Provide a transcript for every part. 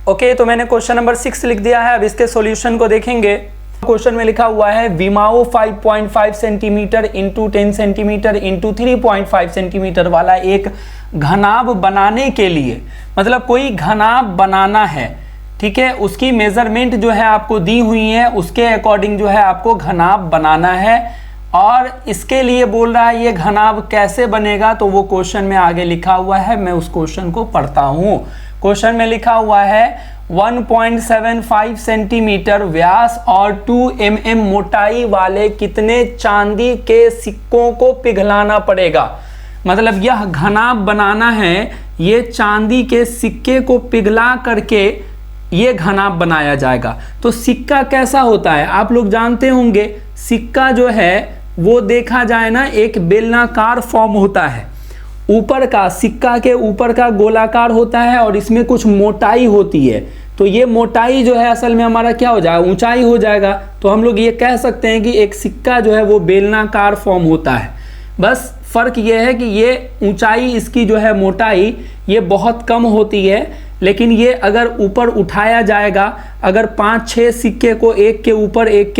Okay, तो मैंने question number 6 लिख दिया है। अब इसके सॉल्यूशन को देखेंगे। क्वेश्चन में लिखा हुआ है विमाओ 5.5 centimetre into 10 centimetre into 3.5 centimetre वाला एक घनाभ बनाने के लिए, मतलब कोई घनाभ बनाना है, ठीक है, उसकी मेजरमेंट जो है आपको दी हुई है, उसके अकॉर्डिंग जो है आपको घनाभ बनाना है। और इसके लिए बोल रहा है ये घनाभ कैसे बनेगा, तो वो क्वेश्चन में आगे लिखा हुआ है, मैं उस क्वेश्चन को पढ़ता हूँ। क्वेश्चन में लिखा हुआ है 1.75 सेंटीमीटर व्यास और 2 mm मोटाई वाले कितने चांदी के सिक्कों को पिघलाना पड़ेगा। मतलब यह घनाभ बनाना है, ये चांदी के सिक्के को पिघला करके ये घनाभ बनाया जाएगा। तो सिक्का कैसा होता है आप लोग जानते होंगे, सिक्का जो है वो देखा जाए ना एक बेलनाकार फॉर्म होता है, ऊपर का सिक्का के ऊपर का गोलाकार होता है और इसमें कुछ मोटाई होती है। तो ये मोटाई जो है असल में हमारा क्या हो जाएगा, ऊंचाई हो जाएगा। तो हम लोग ये कह सकते हैं कि एक सिक्का जो है वो बेलनाकार फॉर्म होता है। बस फर्क ये है कि ये ऊंचाई इसकी जो है मोटाई ये बहुत कम होती है, लेकिन ये अगर ऊपर उठाया जाएगा, अगर 5-6 सिक्के को एक के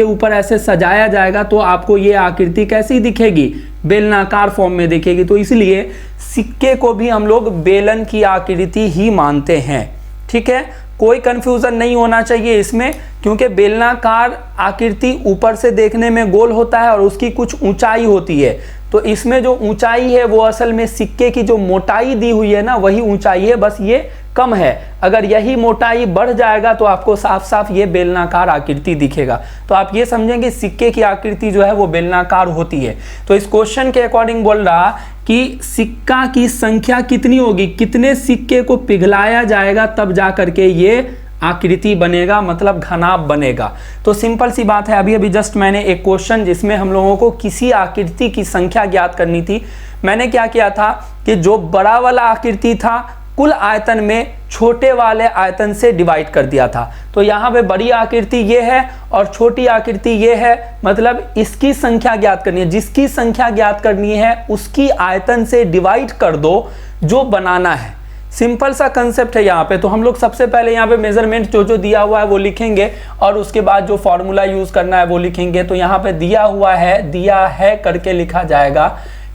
ऊपर ऐसे सजाया जाएगा तो आपको ये आकृति कैसी दिखेगी, बेलनाकार फॉर्म में दिखेगी। तो इसलिए सिक्के को भी हम लोग बेलन की आकृति ही मानते हैं, ठीक है। कोई कंफ्यूजन नहीं होना चाहिए इसमें, क्योंकि बेलनाकार आकृति ऊपर से देखने में गोल होता है और उसकी कुछ ऊंचाई होती है। तो इसमें जो ऊंचाई है वो असल में सिक्के की जो मोटाई दी हुई है ना वही ऊंचाई है, बस ये कम है। अगर यही मोटाई बढ़ जाएगा तो आपको साफ साफ ये बेलनाकार आकृति दिखेगा। तो आप ये समझेंगे सिक्के की आकृति जो है वो बेलनाकार होती है। तो इस क्वेश्चन के अकॉर्डिंग बोल रहा कि सिक्का की संख्या कितनी होगी, कितने सिक्के को पिघलाया जाएगा तब जा करके ये आकृति बनेगा, मतलब घनाभ बनेगा। तो सिंपल सी बात है, अभी जस्ट मैंने एक क्वेश्चन जिसमें हम लोगों को किसी आकृति की संख्या ज्ञात करनी थी, मैंने क्या किया था कि जो बड़ा वाला आकृति था कुल आयतन में छोटे वाले आयतन से डिवाइड कर दिया था। तो यहाँ पे बड़ी आकृति ये है और छोटी आकृति ये है, मतलब इसकी संख्या ज्ञात करनी है। जिसकी संख्या ज्ञात करनी है उसकी आयतन से डिवाइड कर दो जो बनाना है। सिंपल सा कंसेप्ट है यहाँ पे। तो हम लोग सबसे पहले यहाँ पे मेजरमेंट जो दिया हुआ है वो लिखेंगे और उसके बाद जो फॉर्मूला यूज करना है वो लिखेंगे। तो यहाँ पे दिया है करके लिखा जाएगा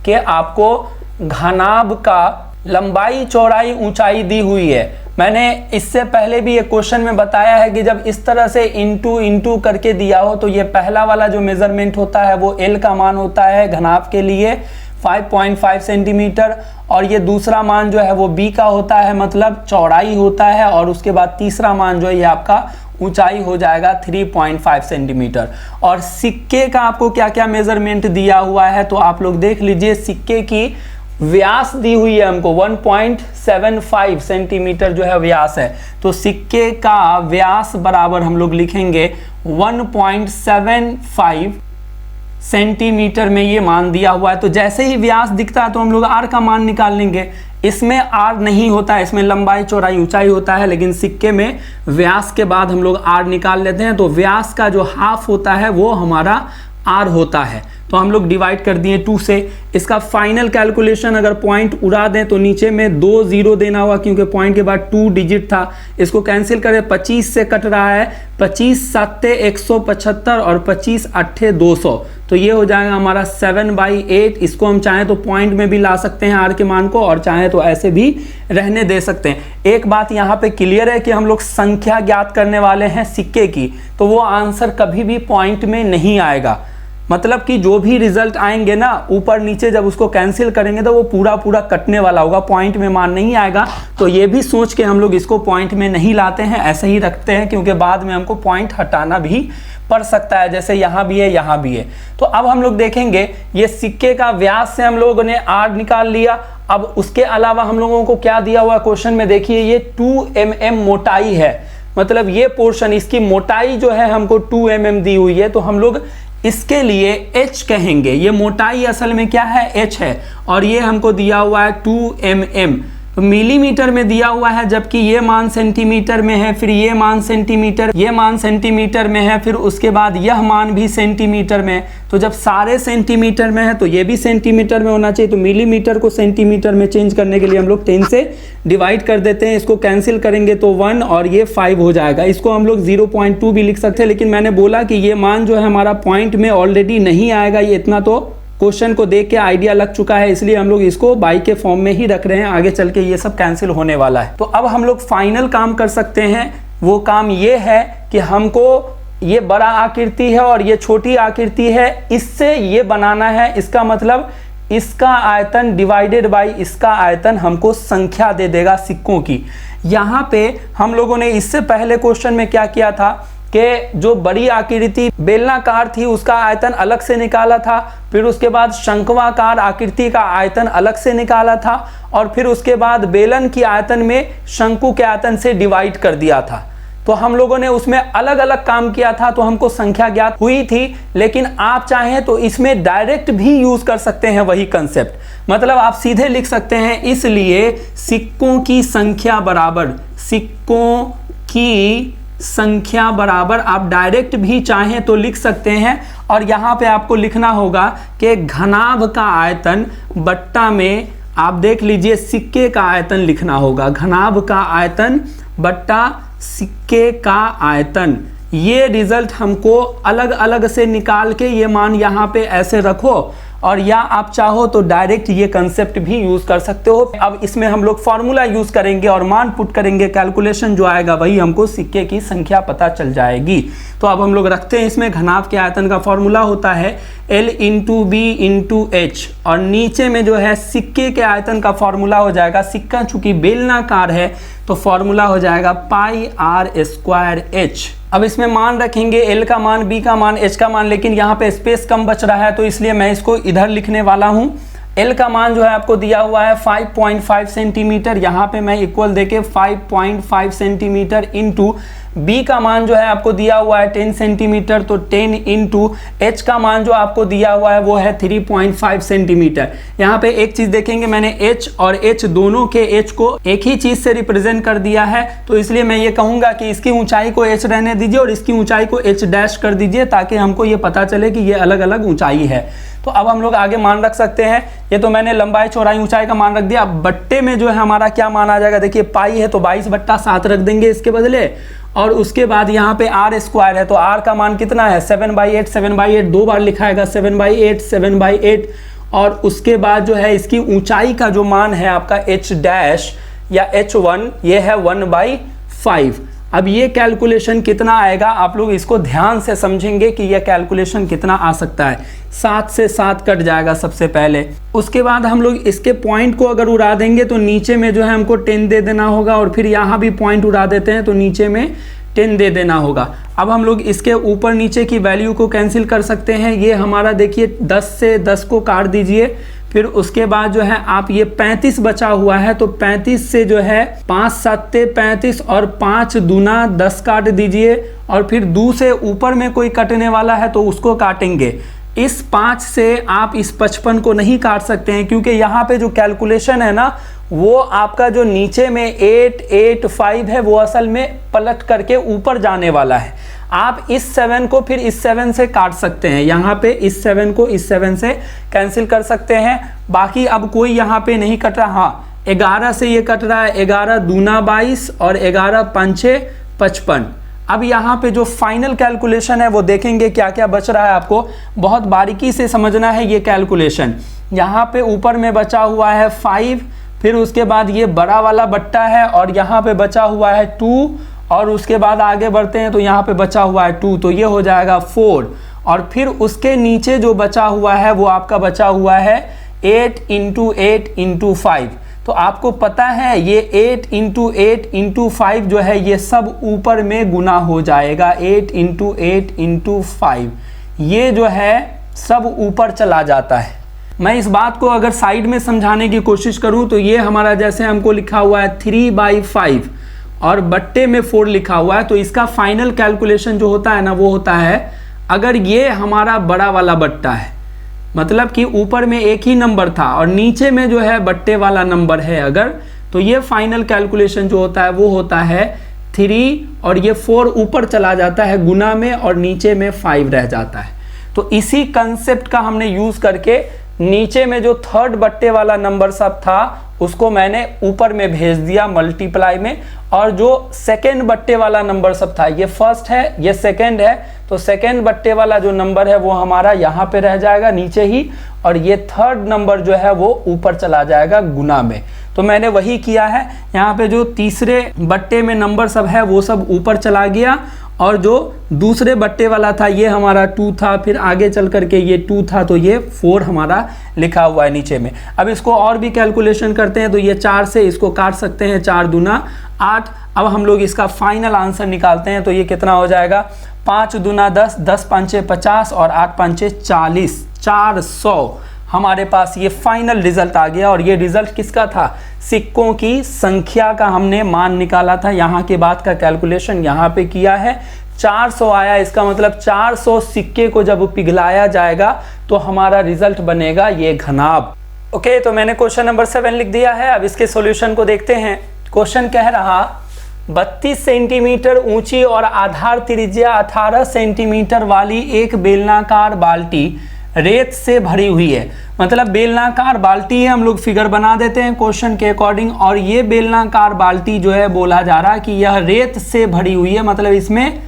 कि आपको घनाभ का लंबाई चौड़ाई ऊंचाई दी हुई है। मैंने इससे पहले भी एक क्वेश्चन में बताया है कि जब इस तरह से इंटू करके दिया हो तो ये पहला वाला जो मेजरमेंट होता है वो L का मान होता है घनाभ के लिए 5.5 सेंटीमीटर, और ये दूसरा मान जो है वो B का होता है, मतलब चौड़ाई होता है, और उसके बाद तीसरा मान जो है ये आपका ऊंचाई हो जाएगा 3.5 सेंटीमीटर। और सिक्के का आपको क्या क्या मेजरमेंट दिया हुआ है तो आप लोग देख लीजिए। सिक्के की व्यास दी हुई है हमको 1.75 सेंटीमीटर जो है व्यास है। तो सिक्के का व्यास बराबर हम लोग लिखेंगे 1.75 सेंटीमीटर में ये मान दिया हुआ है। तो जैसे ही व्यास दिखता है तो हम लोग आर का मान निकाल लेंगे। इसमें आर नहीं होता है, इसमें लंबाई चौड़ाई ऊंचाई होता है, लेकिन सिक्के में व्यास के बाद हम लोग आर निकाल लेते हैं। तो व्यास का जो हाफ होता है वो हमारा आर होता है। तो हम लोग डिवाइड कर दिए 2 से। इसका फाइनल कैलकुलेशन अगर पॉइंट उड़ा दें तो नीचे में 2 0 देना होगा, क्योंकि पॉइंट के बाद 2 डिजिट था। इसको कैंसिल करें, 25 से कट रहा है, 25 7 175 और 25 8 200। तो ये हो जाएगा हमारा 7/8। इसको हम चाहें तो पॉइंट में भी ला सकते हैं आर के मान को, और चाहें तो ऐसे भी रहने दे सकते हैं। एक बात यहाँ पे क्लियर है कि हम लोग संख्या ज्ञात करने वाले हैं सिक्के की, तो वो आंसर कभी भी पॉइंट में नहीं आएगा। मतलब कि जो भी रिजल्ट आएंगे ना ऊपर नीचे जब उसको कैंसिल करेंगे तो वो पूरा कटने वाला होगा, पॉइंट में मान नहीं आएगा। तो ये भी सोच के हम लोग इसको पॉइंट में नहीं लाते हैं, ऐसे ही रखते हैं, क्योंकि बाद में हमको पॉइंट हटाना भी पड़ सकता है, जैसे यहाँ भी है यहाँ भी है। तो अब हम लोग देखेंगे ये सिक्के का व्यास से हम लोगों ने आर निकाल लिया। अब उसके अलावा हम लोगों को क्या दिया हुआ क्वेश्चन में देखिए, ये 2 mm मोटाई है, मतलब ये पोर्शन इसकी मोटाई जो है हमको 2 mm दी हुई है। तो हम लोग इसके लिए h कहेंगे। ये मोटाई असल में क्या है, h है, और ये हमको दिया हुआ है 2 mm। तो मिलीमीटर में दिया हुआ है, जबकि ये मान सेंटीमीटर में है, फिर ये मान सेंटीमीटर, ये मान सेंटीमीटर में है, फिर उसके बाद यह मान भी सेंटीमीटर में। तो जब सारे सेंटीमीटर में है तो ये भी सेंटीमीटर में होना चाहिए। तो मिलीमीटर को सेंटीमीटर में चेंज करने के लिए हम लोग 10 से डिवाइड कर देते हैं। इसको कैंसिल करेंगे तो 1 और ये 5 हो जाएगा। इसको हम लोग 0.2 भी लिख सकते हैं, लेकिन मैंने बोला कि ये मान जो है हमारा पॉइंट में ऑलरेडी नहीं आएगा, ये इतना तो क्वेश्चन को देख के आइडिया लग चुका है, इसलिए हम लोग इसको बाई के फॉर्म में ही रख रहे हैं। आगे चल के ये सब कैंसिल होने वाला है। तो अब हम लोग फाइनल काम कर सकते हैं। वो काम ये है कि हमको ये बड़ा आकृति है और ये छोटी आकृति है, इससे ये बनाना है। इसका मतलब इसका आयतन डिवाइडेड बाई इसका आयतन हमको संख्या दे देगा सिक्कों की। यहाँ पे हम लोगों ने इससे पहले क्वेश्चन में क्या किया था कि जो बड़ी आकृति बेलनाकार थी उसका आयतन अलग से निकाला था, फिर उसके बाद शंक्वाकार आकृति का आयतन अलग से निकाला था, और फिर उसके बाद बेलन की आयतन में शंकु के आयतन से डिवाइड कर दिया था। तो हम लोगों ने उसमें अलग अलग काम किया था, तो हमको संख्या ज्ञात हुई थी। लेकिन आप चाहें तो इसमें डायरेक्ट भी यूज कर सकते हैं वही कंसेप्ट, मतलब आप सीधे लिख सकते हैं। इसलिए सिक्कों की संख्या बराबर, सिक्कों की संख्या बराबर आप डायरेक्ट भी चाहें तो लिख सकते हैं। और यहाँ पे आपको लिखना होगा कि घनाभ का आयतन बट्टा में आप देख लीजिए सिक्के का आयतन लिखना होगा। घनाभ का आयतन बट्टा सिक्के का आयतन। ये रिजल्ट हमको अलग अलग से निकाल के ये मान यहाँ पे ऐसे रखो, और या आप चाहो तो डायरेक्ट ये कंसेप्ट भी यूज कर सकते हो। अब इसमें हम लोग फॉर्मूला यूज करेंगे और मान पुट करेंगे, कैलकुलेशन जो आएगा वही हमको सिक्के की संख्या पता चल जाएगी। तो अब हम लोग रखते हैं इसमें घनाभ के आयतन का फॉर्मूला होता है L into B into H, और नीचे में जो है सिक्के के आयतन का फॉर्मूला हो जाएगा, सिक्का चूंकि बेलनाकार है तो फॉर्मूला हो जाएगा पाई आर स्क्वायर एच। अब इसमें मान रखेंगे L का मान, B का मान, H का मान, लेकिन यहाँ पे स्पेस कम बच रहा है तो इसलिए मैं इसको इधर लिखने वाला हूँ। L का मान जो है आपको दिया हुआ है 5.5 सेंटीमीटर, यहाँ पे मैं इक्वल देके 5.5 सेंटीमीटर इंटू B का मान जो है आपको दिया हुआ है 10 सेंटीमीटर, तो 10 इंटू H का मान जो आपको दिया हुआ है वो है 3.5 सेंटीमीटर। यहाँ पे एक चीज देखेंगे, मैंने H और H दोनों के H को एक ही चीज से रिप्रेजेंट कर दिया है, तो इसलिए मैं ये कहूंगा कि इसकी ऊंचाई को H रहने दीजिए और इसकी ऊंचाई को H डैश कर दीजिए, ताकि हमको ये पता चले कि ये अलग अलग ऊंचाई है। तो अब हम लोग आगे मान रख सकते हैं। ये तो मैंने लंबाई चौड़ाई ऊंचाई का मान रख दिया। अब बट्टे में जो है हमारा क्या मान आ जाएगा, देखिए पाई है तो 22/7 रख देंगे इसके बदले, और उसके बाद यहाँ पे आर स्क्वायर है तो आर का मान कितना है 7/8, 7/8 दो बार लिखाएगा, 7/8, 7/8, और उसके बाद जो है इसकी ऊंचाई का जो मान है आपका H डैश या H1 ये है 1/5। अब ये कैलकुलेशन कितना आएगा, आप लोग इसको ध्यान से समझेंगे कि ये कैलकुलेशन कितना आ सकता है। 7 से 7 कट जाएगा सबसे पहले, उसके बाद हम लोग इसके पॉइंट को अगर उड़ा देंगे तो नीचे में जो है हमको 10 दे देना होगा, और फिर यहाँ भी पॉइंट उड़ा देते हैं तो नीचे में 10 दे देना होगा। अब हम लोग इसके ऊपर नीचे की वैल्यू को कैंसिल कर सकते हैं। ये हमारा देखिए 10 से 10 को काट दीजिए, फिर उसके बाद जो है आप ये 35 बचा हुआ है तो 35 से जो है 5 7 35 और 5 दूना 10 काट दीजिए, और फिर 2 से ऊपर में कोई कटने वाला है तो उसको काटेंगे। इस 5 से आप इस 55 को नहीं काट सकते हैं, क्योंकि यहाँ पे जो कैलकुलेशन है ना वो आपका जो नीचे में 885 है वो असल में पलट करके ऊपर जाने वाला है। आप इस 7 को फिर इस 7 से काट सकते हैं, यहाँ पे इस 7 को इस 7 से कैंसिल कर सकते हैं। बाकी अब कोई यहाँ पे नहीं कट रहा, हाँ 11 से ये कट रहा है, 11 दूना 22 और 11 पंचे 55। अब यहाँ पे जो फाइनल कैलकुलेशन है वो देखेंगे क्या क्या बच रहा है, आपको बहुत बारीकी से समझना है ये कैलकुलेशन। यहाँ पे ऊपर में बचा हुआ है 5, फिर उसके बाद ये बड़ा वाला बट्टा है और यहाँ पे बचा हुआ है 2, और उसके बाद आगे बढ़ते हैं तो यहाँ पे बचा हुआ है 2, तो ये हो जाएगा 4, और फिर उसके नीचे जो बचा हुआ है वो आपका बचा हुआ है 8 × 8 × 5। तो आपको पता है ये 8 × 8 × 5 जो है ये सब ऊपर में गुना हो जाएगा, 8 × 8 × 5 ये जो है सब ऊपर चला जाता है। मैं इस बात को अगर साइड में समझाने की कोशिश करूं तो ये हमारा जैसे हमको लिखा हुआ है 3/5 और बट्टे में 4 लिखा हुआ है, तो इसका फाइनल कैलकुलेशन जो होता है ना वो होता है, अगर ये हमारा बड़ा वाला बट्टा है मतलब कि ऊपर में एक ही नंबर था और नीचे में जो है बट्टे वाला नंबर है अगर, तो ये फाइनल कैलकुलेशन जो होता है वो होता है 3 और ये 4 ऊपर चला जाता है गुना में और नीचे में 5 रह जाता है। तो इसी कंसेप्ट का हमने यूज करके नीचे में जो थर्ड बट्टे वाला नंबर सब था उसको मैंने ऊपर में भेज दिया मल्टीप्लाई में, और जो सेकेंड बट्टे वाला नंबर सब था, ये फर्स्ट है ये सेकेंड है, तो सेकेंड बट्टे वाला जो नंबर है वो हमारा यहाँ पे रह जाएगा नीचे ही, और ये थर्ड नंबर जो है वो ऊपर चला जाएगा गुना में। तो मैंने वही किया है, यहाँ पे जो तीसरे बट्टे में नंबर सब है वो सब ऊपर चला गया, और जो दूसरे बट्टे वाला था ये हमारा 2 था, फिर आगे चल करके ये 2 था, तो ये 4 हमारा लिखा हुआ है नीचे में। अब इसको और भी कैलकुलेशन करते हैं, तो ये 4 से इसको काट सकते हैं, 4 दूना 8। अब हम लोग इसका फाइनल आंसर निकालते हैं, तो ये कितना हो जाएगा, 5 दूना 10, 10 5 50 और 8 5 40, 400 हमारे पास ये फाइनल रिजल्ट आ गया। और ये रिजल्ट किसका था, सिक्कों की संख्या का हमने मान निकाला था। यहाँ के बाद का कैलकुलेशन यहाँ पे किया है, 400 आया, इसका मतलब 400 सिक्के को जब पिघलाया जाएगा तो हमारा रिजल्ट बनेगा ये घनाभ। ओके, तो मैंने क्वेश्चन नंबर 7 लिख दिया है। अब इसके सॉल्यूशन को देखते हैं। क्वेश्चन कह रहा 32 सेंटीमीटर ऊंची और आधार त्रिज्या 18 सेंटीमीटर वाली एक बेलनाकार बाल्टी रेत से भरी हुई है। मतलब बेलनाकार बाल्टी है, हम लोग फिगर बना देते हैं क्वेश्चन के अकॉर्डिंग, और ये बेलनाकार बाल्टी जो है बोला जा रहा है कि यह रेत से भरी हुई है, मतलब इसमें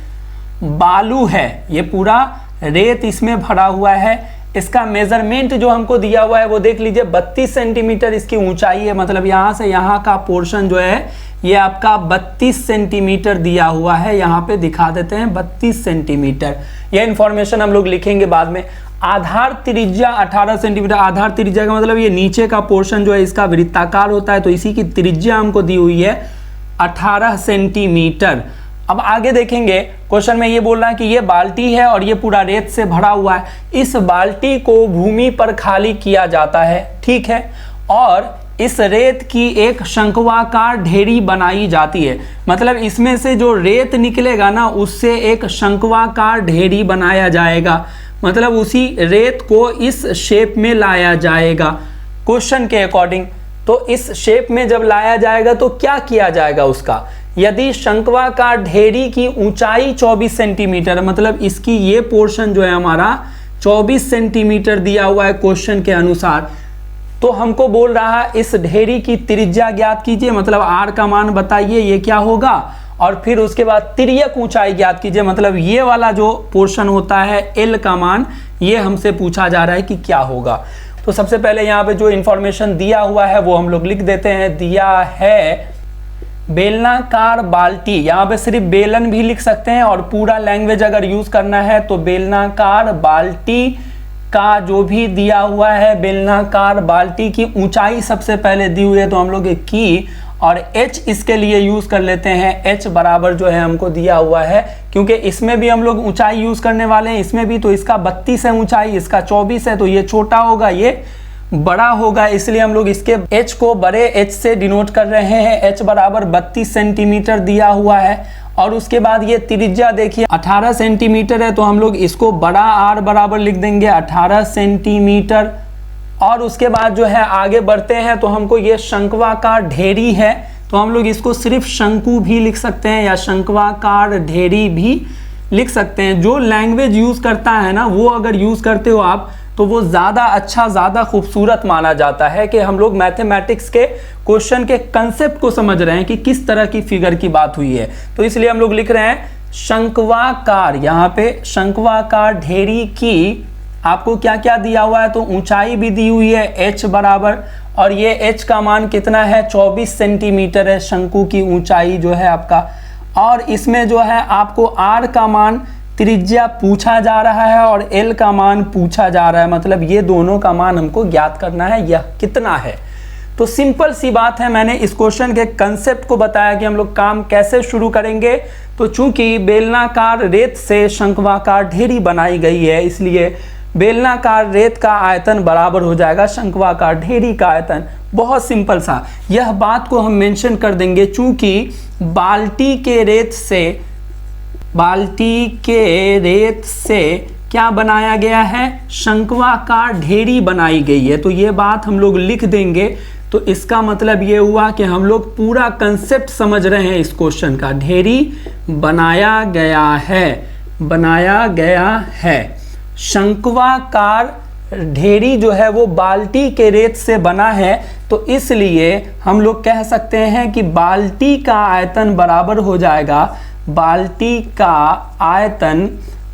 बालू है, ये पूरा रेत इसमें भरा हुआ है। इसका मेजरमेंट जो हमको दिया हुआ है वो देख लीजिए, 32 सेंटीमीटर इसकी ऊंचाई है, मतलब यहाँ से यहाँ का पोर्शन जो है ये आपका 32 सेंटीमीटर दिया हुआ है। यहाँ पे दिखा देते हैं 32 सेंटीमीटर, यह इंफॉर्मेशन हम लोग लिखेंगे बाद में। आधार त्रिज्या 18 सेंटीमीटर, आधार त्रिज्या का मतलब ये नीचे का पोर्शन जो है इसका वृत्ताकार होता है, तो इसी की त्रिज्या हमको दी हुई है 18 सेंटीमीटर। अब आगे देखेंगे, क्वेश्चन में ये बोल रहा है कि ये बाल्टी है और ये पूरा रेत से भरा हुआ है। इस बाल्टी को भूमि पर खाली किया जाता है, ठीक है, और इस रेत की एक शंक्वाकार ढेरी बनाई जाती है। मतलब इसमें से जो रेत निकलेगा ना उससे एक शंक्वाकार ढेरी बनाया जाएगा, मतलब उसी रेत को इस शेप में लाया जाएगा क्वेश्चन के अकॉर्डिंग। तो इस शेप में जब लाया जाएगा तो क्या किया जाएगा उसका, यदि शंक्वाकार ढेरी की ऊंचाई 24 सेंटीमीटर, मतलब इसकी ये पोर्शन जो है हमारा 24 सेंटीमीटर दिया हुआ है क्वेश्चन के अनुसार, तो हमको बोल रहा है इस ढेरी की त्रिज्या ज्ञात कीजिए, मतलब आर का मान बताइए ये क्या होगा, और फिर उसके बाद तिर्यक ऊंचाई ज्ञात कीजिए, मतलब ये वाला जो पोर्शन होता है एल का मान, ये हमसे पूछा जा रहा है कि क्या होगा। तो सबसे पहले यहाँ पे जो इंफॉर्मेशन दिया हुआ है वो हम लोग लिख देते हैं। दिया है बेलनाकार बाल्टी, यहाँ पे सिर्फ बेलन भी लिख सकते हैं, और पूरा लैंग्वेज अगर यूज करना है तो बेलनाकार बाल्टी का जो भी दिया हुआ है, बेलनाकार बाल्टी की ऊंचाई सबसे पहले दी हुई है तो हम लोग की, और h इसके लिए यूज कर लेते हैं, h बराबर जो है हमको दिया हुआ है, क्योंकि इसमें भी हम लोग ऊंचाई यूज करने वाले हैं, इसमें भी, तो इसका 32 है ऊंचाई, इसका 24 है, तो ये छोटा होगा ये बड़ा होगा, इसलिए हम लोग इसके h को बड़े h से डिनोट कर रहे हैं। h बराबर 32 सेंटीमीटर दिया हुआ है, और उसके बाद ये त्रिज्या देखिए 18 सेंटीमीटर है, तो हम लोग इसको बड़ा r बराबर लिख देंगे 18 सेंटीमीटर। और उसके बाद जो है आगे बढ़ते हैं तो हमको ये शंक्वाकार ढेरी है, तो हम लोग इसको सिर्फ शंकु भी लिख सकते हैं या शंक्वाकार ढेरी भी लिख सकते हैं। जो लैंग्वेज यूज करता है ना वो अगर यूज करते हो आप तो वो ज़्यादा अच्छा, ज़्यादा खूबसूरत माना जाता है कि हम लोग मैथमेटिक्स के क्वेश्चन के कंसेप्ट को समझ रहे हैं कि किस तरह की फिगर की बात हुई है। तो इसलिए हम लोग लिख रहे हैं शंक्वाकार, यहाँ पे शंक्वाकार ढेरी की आपको क्या क्या दिया हुआ है, तो ऊंचाई भी दी हुई है h बराबर, और ये h का मान कितना है 24 सेंटीमीटर है शंकु की ऊंचाई जो है आपका, और इसमें जो है आपको r का मान त्रिज्या पूछा जा रहा है और l का मान पूछा जा रहा है, मतलब ये दोनों का मान हमको ज्ञात करना है यह कितना है। तो सिंपल सी बात है, मैंने इस क्वेश्चन के कंसेप्ट को बताया कि हम लोग काम कैसे शुरू करेंगे। तो चूंकि बेलनाकार रेत से शंक्वाकार ढेरी बनाई गई है, इसलिए बेलनाकार रेत का आयतन बराबर हो जाएगा शंक्वाकार ढेरी का आयतन। बहुत सिंपल सा, यह बात को हम मेंशन कर देंगे, चूंकि बाल्टी के रेत से क्या बनाया गया है, शंक्वाकार ढेरी बनाई गई है, तो ये बात हम लोग लिख देंगे। तो इसका मतलब ये हुआ कि हम लोग पूरा कंसेप्ट समझ रहे हैं इस क्वेश्चन का। ढेरी बनाया गया है। शंक्वाकार ढेरी जो है वो बाल्टी के रेत से बना है, तो इसलिए हम लोग कह सकते हैं कि बाल्टी का आयतन बराबर हो जाएगा, बाल्टी का आयतन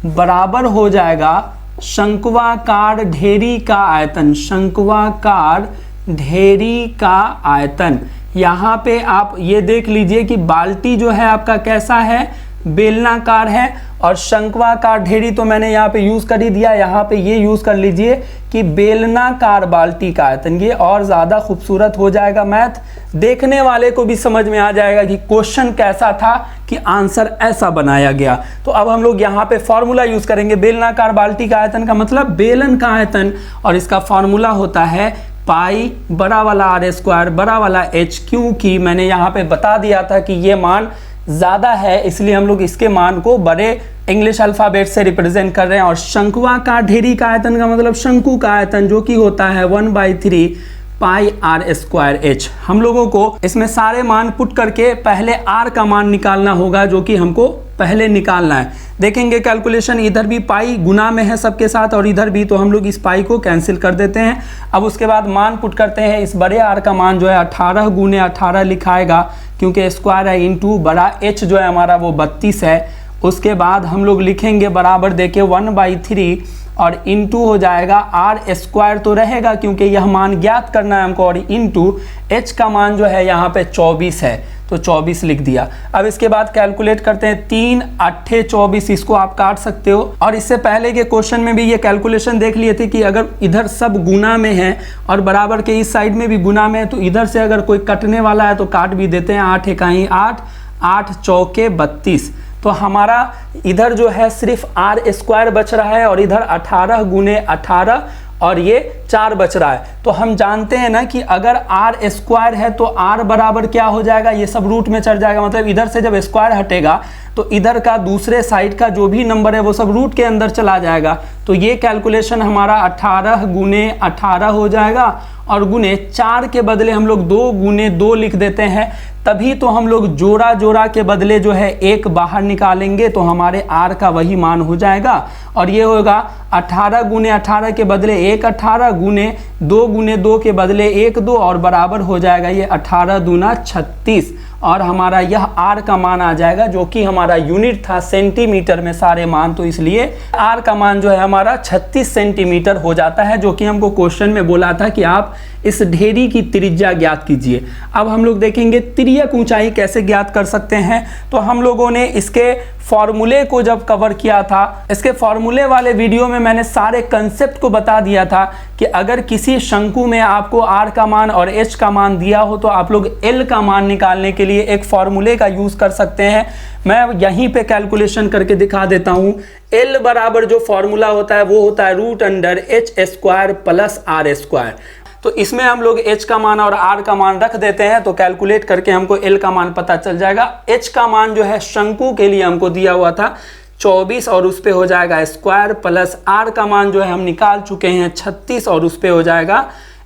बराबर हो जाएगा शंक्वाकार ढेरी का आयतन, शंक्वाकार ढेरी का आयतन। यहाँ पे आप ये देख लीजिए कि बाल्टी जो है आपका कैसा है, बेलनाकार है, और शंक्वाकार ढेरी तो मैंने यहाँ पे यूज कर ही दिया। यहाँ पे ये यूज कर लीजिए कि बेलनाकार बाल्टी का आयतन, ये और ज्यादा खूबसूरत हो जाएगा मैथ, देखने वाले को भी समझ में आ जाएगा कि क्वेश्चन कैसा था, कि आंसर ऐसा बनाया गया। तो अब हम लोग यहाँ पे फॉर्मूला यूज करेंगे। बेलनाकार बाल्टी का आयतन का मतलब बेलन का आयतन, और इसका फॉर्मूला होता है पाई बड़ा वाला आर स्क्वायर बड़ा वाला एच, क्योंकि मैंने यहाँ पे बता दिया था कि ये मान ज्यादा है, इसलिए हम लोग इसके मान को बड़े इंग्लिश अल्फाबेट से रिप्रेजेंट कर रहे हैं। और शंक्वाकार ढेरी का आयतन का मतलब शंकु का आयतन, जो कि होता है 1/3 पाई आर स्क्वायर एच। हम लोगों को इसमें सारे मान पुट करके पहले आर का मान निकालना होगा, जो कि हमको पहले निकालना है। देखेंगे कैलकुलेशन, इधर भी पाई गुना में है सबके साथ और इधर भी, तो हम लोग इस पाई को कैंसिल कर देते हैं। अब उसके बाद मान पुट करते हैं। इस बड़े आर का मान जो है 18 गुने 18 लिखाएगा, क्योंकि स्क्वायर है, इंटू बड़ा एच जो है हमारा वो 32 है। उसके बाद हम लोग लिखेंगे बराबर देके 1/3 और इंटू हो जाएगा आर स्क्वायर तो रहेगा, क्योंकि यह मान ज्ञात करना है हमको, और इंटू एच का मान जो है यहाँ पे 24 है, तो 24 लिख दिया। अब इसके बाद कैलकुलेट करते हैं, 3 8 24, इसको आप काट सकते हो। और इससे पहले के क्वेश्चन में भी ये कैलकुलेशन देख लिए थे कि अगर इधर सब गुना में है और बराबर के इस साइड में भी गुना में है, तो इधर से अगर कोई कटने वाला है तो काट भी देते हैं। 8 एकाई 8, 8 चौके 32, तो हमारा इधर जो है सिर्फ आर स्क्वायर बच रहा है, और इधर 18 गुने 18 और ये 4 बच रहा है। तो हम जानते हैं ना कि अगर आर स्क्वायर है तो आर बराबर क्या हो जाएगा, ये सब रूट में चढ़ जाएगा, मतलब इधर से जब स्क्वायर हटेगा तो इधर का दूसरे साइड का जो भी नंबर है वो सब रूट के अंदर चला जाएगा। तो ये कैलकुलेशन हमारा 18 गुने 18 हो जाएगा, और गुने 4 के बदले हम लोग 2 गुने 2 लिख देते हैं। तभी तो हम लोग जोड़ा जोड़ा के बदले जो है एक बाहर निकालेंगे, तो हमारे आर का वही मान हो जाएगा। और ये होगा 18 गुने 18 के बदले 1 18 गुने 2 के बदले 1 2, और बराबर हो जाएगा ये 18 दूना 36, और हमारा यह आर का मान आ जाएगा, जो कि हमारा यूनिट था सेंटीमीटर में सारे मान, तो इसलिए आर का मान जो है हमारा 36 सेंटीमीटर हो जाता है, जो कि हमको क्वेश्चन में बोला था कि आप इस ढेरी की त्रिज्या ज्ञात कीजिए। अब हम लोग देखेंगे तिर्यक ऊंचाई कैसे ज्ञात कर सकते हैं। तो हम लोगों ने इसके फॉर्मूले को जब कवर किया था, इसके फॉर्मूले वाले वीडियो में मैंने सारे कंसेप्ट को बता दिया था कि अगर किसी शंकु में आपको आर का मान और एच का मान दिया हो, तो आप लोग एल का मान निकालने के लिए एक फॉर्मूले का यूज कर सकते हैं। मैं यहीं पे कैलकुलेशन करके दिखा देता हूं। एल बराबर जो फॉर्मूला होता है वो होता है √(h² + r²। तो इसमें हम लोग h का मान और r का मान रख देते हैं, तो कैलकुलेट करके हमको l का मान पता चल जाएगा। h का मान जो है शंकु के लिए हमको दिया हुआ था 24, और उस पे हो जाएगा स्क्वायर, प्लस r का मान जो है हम निकाल चुके हैं 36, और उस पे हो जाएगा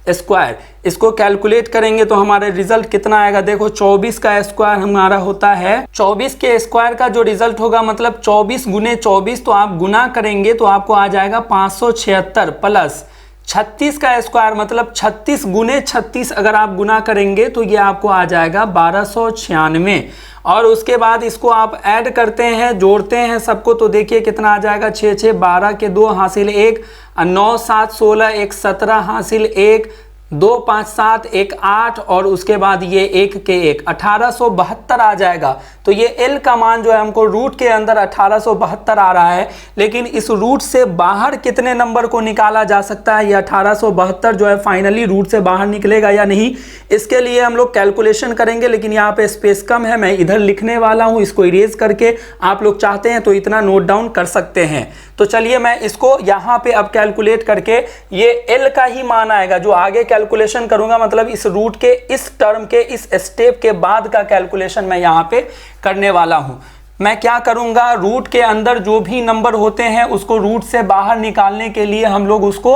स्क्वायर। इसको कैलकुलेट करेंगे तो हमारे रिजल्ट कितना आएगा, देखो 24 का स्क्वायर हमारा होता है, 24 के स्क्वायर का जो रिजल्ट होगा मतलब 24 गुने 24, तो आप गुना करेंगे तो आपको आ जाएगा 576, प्लस 36 का स्क्वायर मतलब 36 गुने 36 अगर आप गुना करेंगे तो ये आपको आ जाएगा 1296, और उसके बाद इसको आप ऐड करते हैं, जोड़ते हैं सबको, तो देखिए कितना आ जाएगा, 6 6 12 के 2 हासिल 1, 9 7 16 1 17 हासिल 1, 2 5 7 1 8, और उसके बाद ये 1 के 1 1872 आ जाएगा। तो ये एल का मान जो है हमको रूट के अंदर 1872 आ रहा है, लेकिन इस रूट से बाहर कितने नंबर को निकाला जा सकता है, ये 1872 जो है फाइनली रूट से बाहर निकलेगा या नहीं, इसके लिए हम लोग कैलकुलेशन करेंगे। लेकिन यहाँ पे स्पेस कम है, मैं इधर लिखने वाला हूँ, इसको इरेज करके आप लोग चाहते हैं तो इतना नोट डाउन कर सकते हैं। तो चलिए मैं इसको यहाँ पे अब कैलकुलेट करके ये एल का ही मान आएगा, जो आगे कैलकुलेशन करूंगा, मतलब इस रूट के इस टर्म के इस स्टेप के बाद का कैलकुलेशन मैं यहाँ पे करने वाला हूं। मैं क्या करूंगा, रूट के अंदर जो भी नंबर होते हैं उसको रूट से बाहर निकालने के लिए हम लोग उसको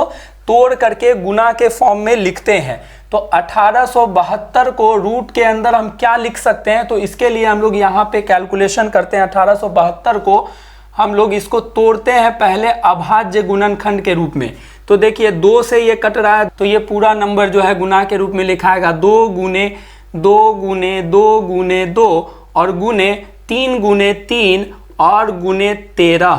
तोड़ करके गुना के फॉर्म में लिखते हैं। तो 1872 को रूट के अंदर हम क्या लिख सकते हैं, तो इसके लिए हम लोग यहाँ पे कैलकुलेशन करते हैं। 1872 को हम लोग इसको तोड़ते हैं पहले अभाज्य गुणनखंड के रूप में। तो देखिए 2 से ये कट रहा है, तो ये पूरा नंबर जो है गुना के रूप में लिखाएगा 2 गुने 2 गुने 2 गुने 2 और गुने 3 गुने 3 और गुने 13,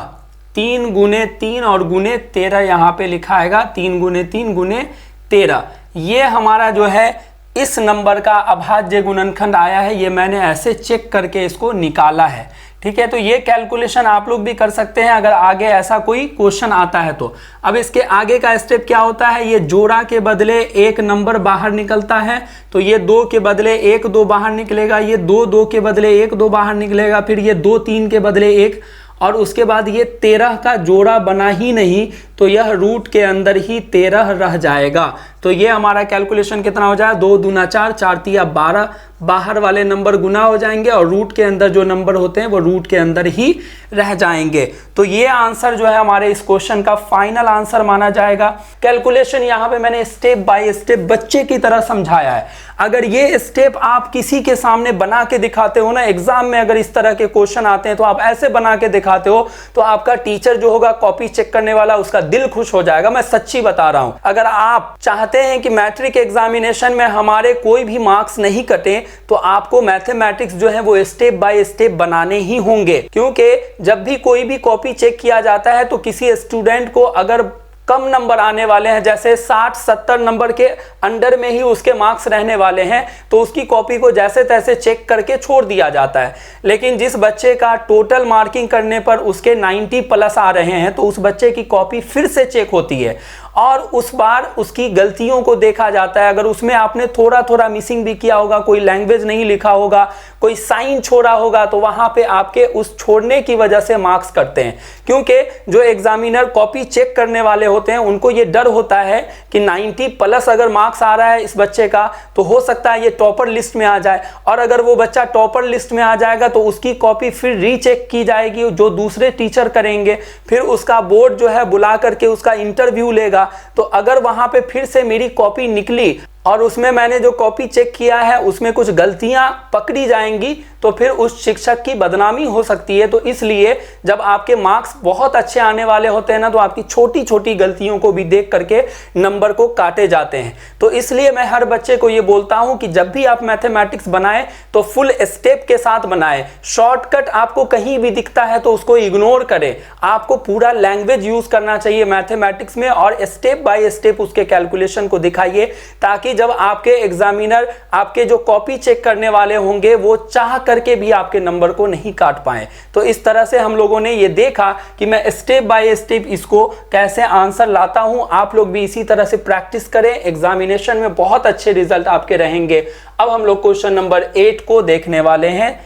3 गुने 3 और गुने 13 यहाँ पे लिखाएगा 3 गुने 3 गुने 13। ये हमारा जो है इस नंबर का अभाज्य गुणनखंड आया है। ये मैंने ऐसे चेक करके इसको निकाला है, ठीक है। तो ये कैलकुलेशन आप लोग भी कर सकते हैं अगर आगे ऐसा कोई क्वेश्चन आता है तो। अब इसके आगे का स्टेप क्या होता है, ये जोड़ा के बदले एक नंबर बाहर निकलता है, तो ये 2 के बदले 1 2 बाहर निकलेगा, ये 2 2 के बदले 1 2 बाहर निकलेगा, फिर ये 2 3 के बदले 1 और उसके बाद ये 13 का जोड़ा बना ही नहीं, तो यह रूट के अंदर ही 13 रह जाएगा। तो ये हमारा कैलकुलेशन कितना हो जाए, 2 दूना 4 4 तिया 12, बाहर वाले नंबर गुना हो जाएंगे और रूट के अंदर जो नंबर होते हैं वो रूट के अंदर ही रह जाएंगे। तो ये आंसर जो है हमारे इस क्वेश्चन का फाइनल आंसर माना जाएगा। कैलकुलेशन यहाँ पे मैंने स्टेप बाय स्टेप बच्चे की तरह समझाया है। अगर ये स्टेप आप किसी के सामने बना के दिखाते हो ना, एग्जाम में अगर इस तरह के क्वेश्चन आते हैं तो आप ऐसे बना के दिखाते हो, तो आपका टीचर जो होगा कॉपी चेक करने वाला, उसका दिल खुश हो जाएगा। मैं सच्ची बता रहा हूं। अगर आप चाहते हैं कि मैट्रिक एग्जामिनेशन में हमारे कोई भी मार्क्स नहीं कटे, तो आपको मैथमेटिक्स जो है वो स्टेप बाय स्टेप बनाने ही होंगे, क्योंकि जब भी कोई भी कॉपी चेक किया जाता है तो किसी स्टूडेंट को अगर कम नंबर आने वाले हैं, जैसे 60-70 नंबर के अंडर में ही उसके मार्क्स रहने वाले हैं, तो उसकी कॉपी को जैसे तैसे चेक करके छोड़ दिया जाता है। लेकिन जिस बच्चे का टोटल मार्किंग करने पर उसके 90 प्लस आ रहे हैं, तो उस बच्चे की कॉपी फिर से चेक होती है और उस बार उसकी गलतियों को देखा जाता है। अगर उसमें आपने थोड़ा थोड़ा मिसिंग भी किया होगा, कोई लैंग्वेज नहीं लिखा होगा, कोई साइन छोड़ा होगा, तो वहां पे आपके उस छोड़ने की वजह से मार्क्स कटते हैं। क्योंकि जो एग्जामिनर कॉपी चेक करने वाले होते हैं उनको ये डर होता है कि 90 प्लस अगर मार्क्स आ रहा है इस बच्चे का, तो हो सकता है ये टॉपर लिस्ट में आ जाए, और अगर वो बच्चा टॉपर लिस्ट में आ जाएगा तो उसकी कॉपी फिर रीचेक की जाएगी, जो दूसरे टीचर करेंगे, फिर उसका बोर्ड जो है बुला करके उसका इंटरव्यू लेगा। तो अगर वहां पे फिर से मेरी कॉपी निकली और उसमें मैंने जो कॉपी चेक किया है उसमें कुछ गलतियां पकड़ी जाएंगी, तो फिर उस शिक्षक की बदनामी हो सकती है। तो इसलिए जब आपके मार्क्स बहुत अच्छे आने वाले होते हैं ना, तो आपकी छोटी छोटी गलतियों को भी देख करके नंबर को काटे जाते हैं। तो इसलिए मैं हर बच्चे को ये बोलता हूं कि जब भी आप मैथमेटिक्स बनाएं तो फुल स्टेप के साथ बनाएं। शॉर्टकट आपको कहीं भी दिखता है तो उसको इग्नोर करें। आपको पूरा लैंग्वेज यूज करना चाहिए मैथमेटिक्स में, और स्टेप बाय स्टेप उसके कैलकुलेशन को दिखाइए, ताकि जब आपके एग्जामिनर आपके जो कॉपी चेक करने वाले होंगे वो चाह करके भी आपके नंबर को नहीं काट पाए। तो इस तरह से हम लोगों ने ये देखा कि मैं स्टेप बाय स्टेप इसको कैसे आंसर लाता हूं। आप लोग भी इसी तरह से प्रैक्टिस करें, एग्जामिनेशन में बहुत अच्छे रिजल्ट आपके रहेंगे। अब हम लोग क्वेश्चन नंबर 8 को देखने वाले हैं।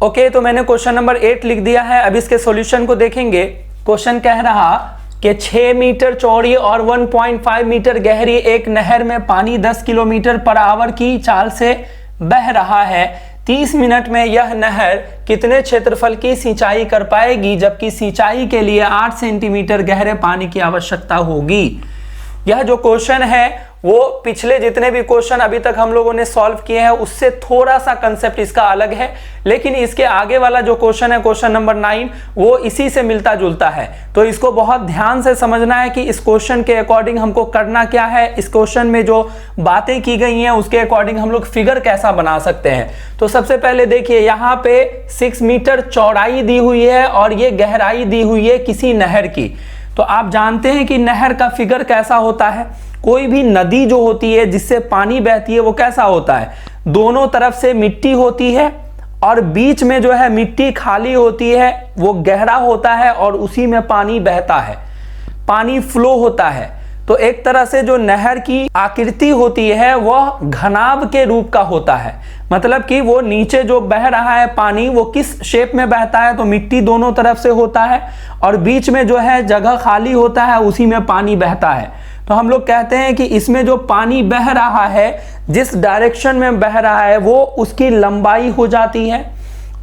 ओके, तो मैंने क्वेश्चन नंबर 8 लिख दिया है। अब इसके सॉल्यूशन को देखेंगे। क्वेश्चन कह रहा कि 6 मीटर चौड़ी और 1.5 मीटर गहरी एक नहर में पानी 10 किलोमीटर पर आवर की चाल से बह रहा है। 30 मिनट में यह नहर कितने क्षेत्रफल की सिंचाई कर पाएगी, जबकि सिंचाई के लिए 8 सेंटीमीटर गहरे पानी की आवश्यकता होगी। यह जो क्वेश्चन है वो पिछले जितने भी क्वेश्चन अभी तक हम लोगों ने सॉल्व किए हैं उससे थोड़ा सा कंसेप्ट इसका अलग है, लेकिन इसके आगे वाला जो क्वेश्चन है क्वेश्चन नंबर 9 वो इसी से मिलता जुलता है। तो इसको बहुत ध्यान से समझना है कि इस क्वेश्चन के अकॉर्डिंग हमको करना क्या है, इस क्वेश्चन में जो बातें की गई हैं उसके अकॉर्डिंग हम लोग फिगर कैसा बना सकते हैं। तो सबसे पहले देखिए, यहाँ पे 6 मीटर चौड़ाई दी हुई है और ये गहराई दी हुई है किसी नहर की। तो आप जानते हैं कि नहर का फिगर कैसा होता है। कोई भी नदी जो होती है जिससे पानी बहती है वो कैसा होता है, दोनों तरफ से मिट्टी होती है और बीच में जो है मिट्टी खाली होती है, वो गहरा होता है और उसी में पानी बहता है, पानी फ्लो होता है। तो एक तरह से जो नहर की आकृति होती है वह घनाभ के रूप का होता है, मतलब कि वो नीचे जो बह रहा है पानी वो किस शेप में बहता है, तो मिट्टी दोनों तरफ से होता है और बीच में जो है जगह खाली होता है, उसी में पानी बहता है। तो हम लोग कहते हैं कि इसमें जो पानी बह रहा है, जिस डायरेक्शन में बह रहा है वो उसकी लंबाई हो जाती है,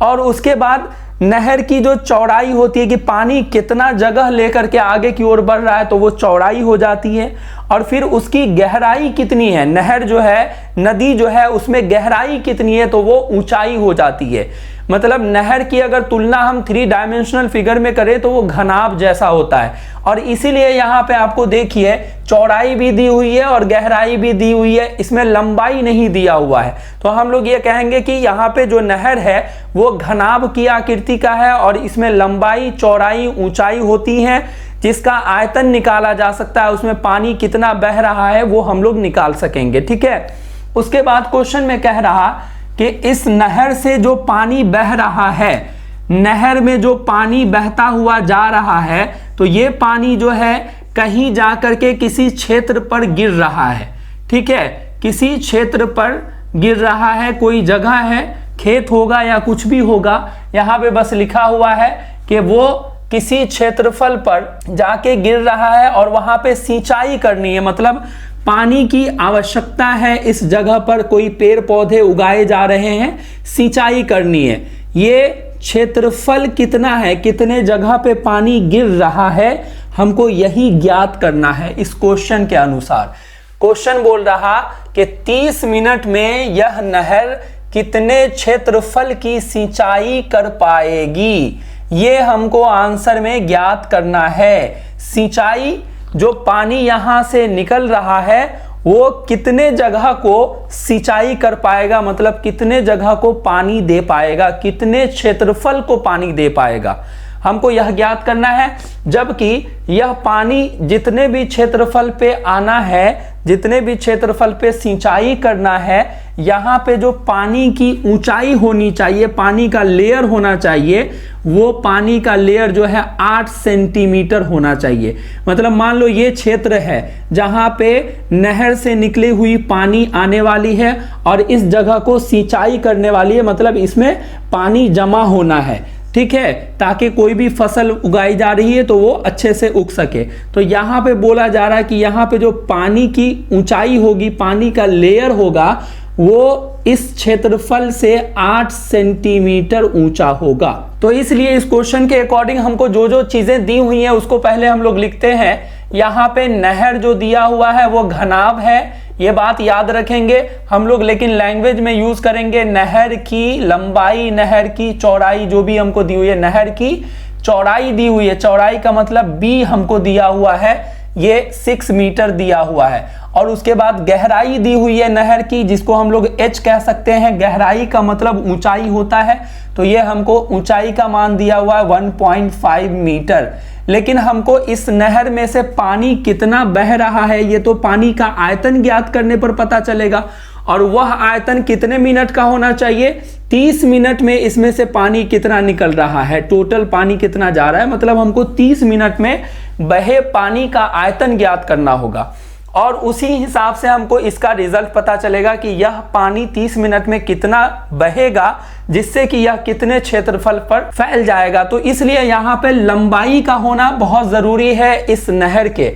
और उसके बाद नहर की जो चौड़ाई होती है कि पानी कितना जगह लेकर के आगे की ओर बढ़ रहा है, तो वो चौड़ाई हो जाती है। और फिर उसकी गहराई कितनी है, नहर जो है, नदी जो है, उसमें गहराई कितनी है, तो वो ऊंचाई हो जाती है। मतलब नहर की अगर तुलना हम 3 डायमेंशनल फिगर में करें तो वो घनाभ जैसा होता है। और इसीलिए यहाँ पे आपको देखिए चौड़ाई भी दी हुई है और गहराई भी दी हुई है, इसमें लंबाई नहीं दिया हुआ है। तो हम लोग ये कहेंगे कि यहाँ पे जो नहर है वो घनाभ की आकृति का है और इसमें लंबाई, चौड़ाई, ऊंचाई होती है, जिसका आयतन निकाला जा सकता है, उसमें पानी कितना बह रहा है वो हम लोग निकाल सकेंगे। ठीक है। उसके बाद क्वेश्चन में कह रहा कि इस नहर से जो पानी बह रहा है, नहर में जो पानी बहता हुआ जा रहा है, तो ये पानी जो है कहीं जाकर के किसी क्षेत्र पर गिर रहा है। ठीक है, किसी क्षेत्र पर गिर रहा है, कोई जगह है, खेत होगा या कुछ भी होगा, यहाँ पे बस लिखा हुआ है कि वो किसी क्षेत्रफल पर जाके गिर रहा है और वहां पे सिंचाई करनी है, मतलब पानी की आवश्यकता है। इस जगह पर कोई पेड़ पौधे उगाए जा रहे हैं, सिंचाई करनी है। ये क्षेत्रफल कितना है, कितने जगह पे पानी गिर रहा है, हमको यही ज्ञात करना है इस क्वेश्चन के अनुसार। क्वेश्चन बोल रहा कि 30 मिनट में यह नहर कितने क्षेत्रफल की सिंचाई कर पाएगी, ये हमको आंसर में ज्ञात करना है। सिंचाई, जो पानी यहां से निकल रहा है वो कितने जगह को सिंचाई कर पाएगा, मतलब कितने जगह को पानी दे पाएगा, कितने क्षेत्रफल को पानी दे पाएगा, हमको यह ज्ञात करना है। जबकि यह पानी जितने भी क्षेत्रफल पे आना है, जितने भी क्षेत्रफल पे सिंचाई करना है, यहाँ पे जो पानी की ऊंचाई होनी चाहिए, पानी का लेयर होना चाहिए, वो पानी का लेयर जो है 8 सेंटीमीटर होना चाहिए। मतलब मान लो ये क्षेत्र है जहाँ पे नहर से निकली हुई पानी आने वाली है और इस जगह को सिंचाई करने वाली है, मतलब इसमें पानी जमा होना है। ठीक है, ताकि कोई भी फसल उगाई जा रही है तो वो अच्छे से उग सके। तो यहाँ पे बोला जा रहा है कि यहाँ पे जो पानी की ऊंचाई होगी, पानी का लेयर होगा, वो इस क्षेत्रफल से 8 सेंटीमीटर ऊंचा होगा। तो इसलिए इस क्वेश्चन के अकॉर्डिंग हमको जो जो चीजें दी हुई हैं उसको पहले हम लोग लिखते हैं। यहाँ पे नहर जो दिया हुआ है वो घनाभ है, ये बात याद रखेंगे हम लोग, लेकिन लैंग्वेज में यूज करेंगे नहर की लंबाई, नहर की चौड़ाई, जो भी हमको दी हुई है, नहर की चौड़ाई दी हुई है, चौड़ाई का मतलब b हमको दिया हुआ है, ये 6 मीटर दिया हुआ है। और उसके बाद गहराई दी हुई है नहर की, जिसको हम लोग h कह सकते हैं, गहराई का मतलब ऊंचाई होता है, तो ये हमको ऊंचाई का मान दिया हुआ है 1.5 मीटर। लेकिन हमको इस नहर में से पानी कितना बह रहा है, ये तो पानी का आयतन ज्ञात करने पर पता चलेगा, और वह आयतन कितने मिनट का होना चाहिए, 30 मिनट में इसमें से पानी कितना निकल रहा है, टोटल पानी कितना जा रहा है, मतलब हमको 30 मिनट में बहे पानी का आयतन ज्ञात करना होगा। और उसी हिसाब से हमको इसका रिजल्ट पता चलेगा कि यह पानी 30 मिनट में कितना बहेगा, जिससे कि यह कितने क्षेत्रफल पर फैल जाएगा। तो इसलिए यहाँ पे लंबाई का होना बहुत जरूरी है इस नहर के।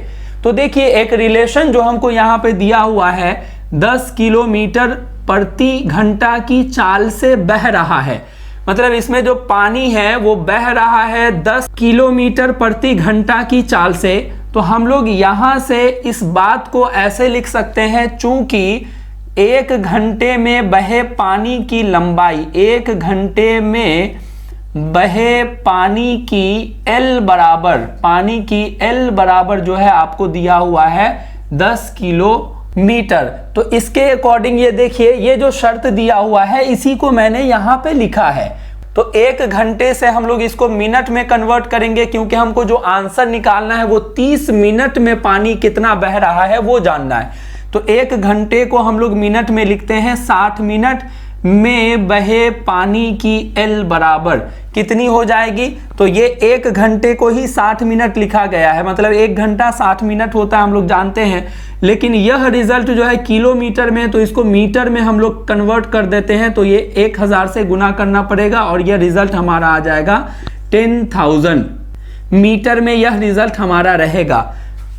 तो देखिए एक रिलेशन जो हमको यहाँ पे दिया हुआ है, 10 किलोमीटर प्रति घंटा की चाल से बह रहा है, मतलब इसमें जो पानी है वो बह रहा है 10 किलोमीटर प्रति घंटा की चाल से। तो हम लोग यहाँ से इस बात को ऐसे लिख सकते हैं, चूंकि 1 घंटे में बहे पानी की लंबाई, 1 घंटे में बहे पानी की L बराबर, पानी की L बराबर जो है आपको दिया हुआ है 10 किलोमीटर। तो इसके अकॉर्डिंग ये देखिए, ये जो शर्त दिया हुआ है इसी को मैंने यहाँ पे लिखा है। तो 1 घंटे से हम लोग इसको मिनट में कन्वर्ट करेंगे, क्योंकि हमको जो आंसर निकालना है वो 30 मिनट में पानी कितना बह रहा है वो जानना है। तो 1 घंटे को हम लोग मिनट में लिखते हैं, 60 मिनट में बहे पानी की L बराबर कितनी हो जाएगी। तो ये 1 घंटे को ही 60 मिनट लिखा गया है, मतलब 1 घंटा 60 मिनट होता है, हम लोग जानते हैं। लेकिन यह रिजल्ट जो है किलोमीटर में, तो इसको मीटर में हम लोग कन्वर्ट कर देते हैं, तो ये 1000 से गुना करना पड़ेगा और यह रिजल्ट हमारा आ जाएगा 10,000 मीटर में, यह रिजल्ट हमारा रहेगा।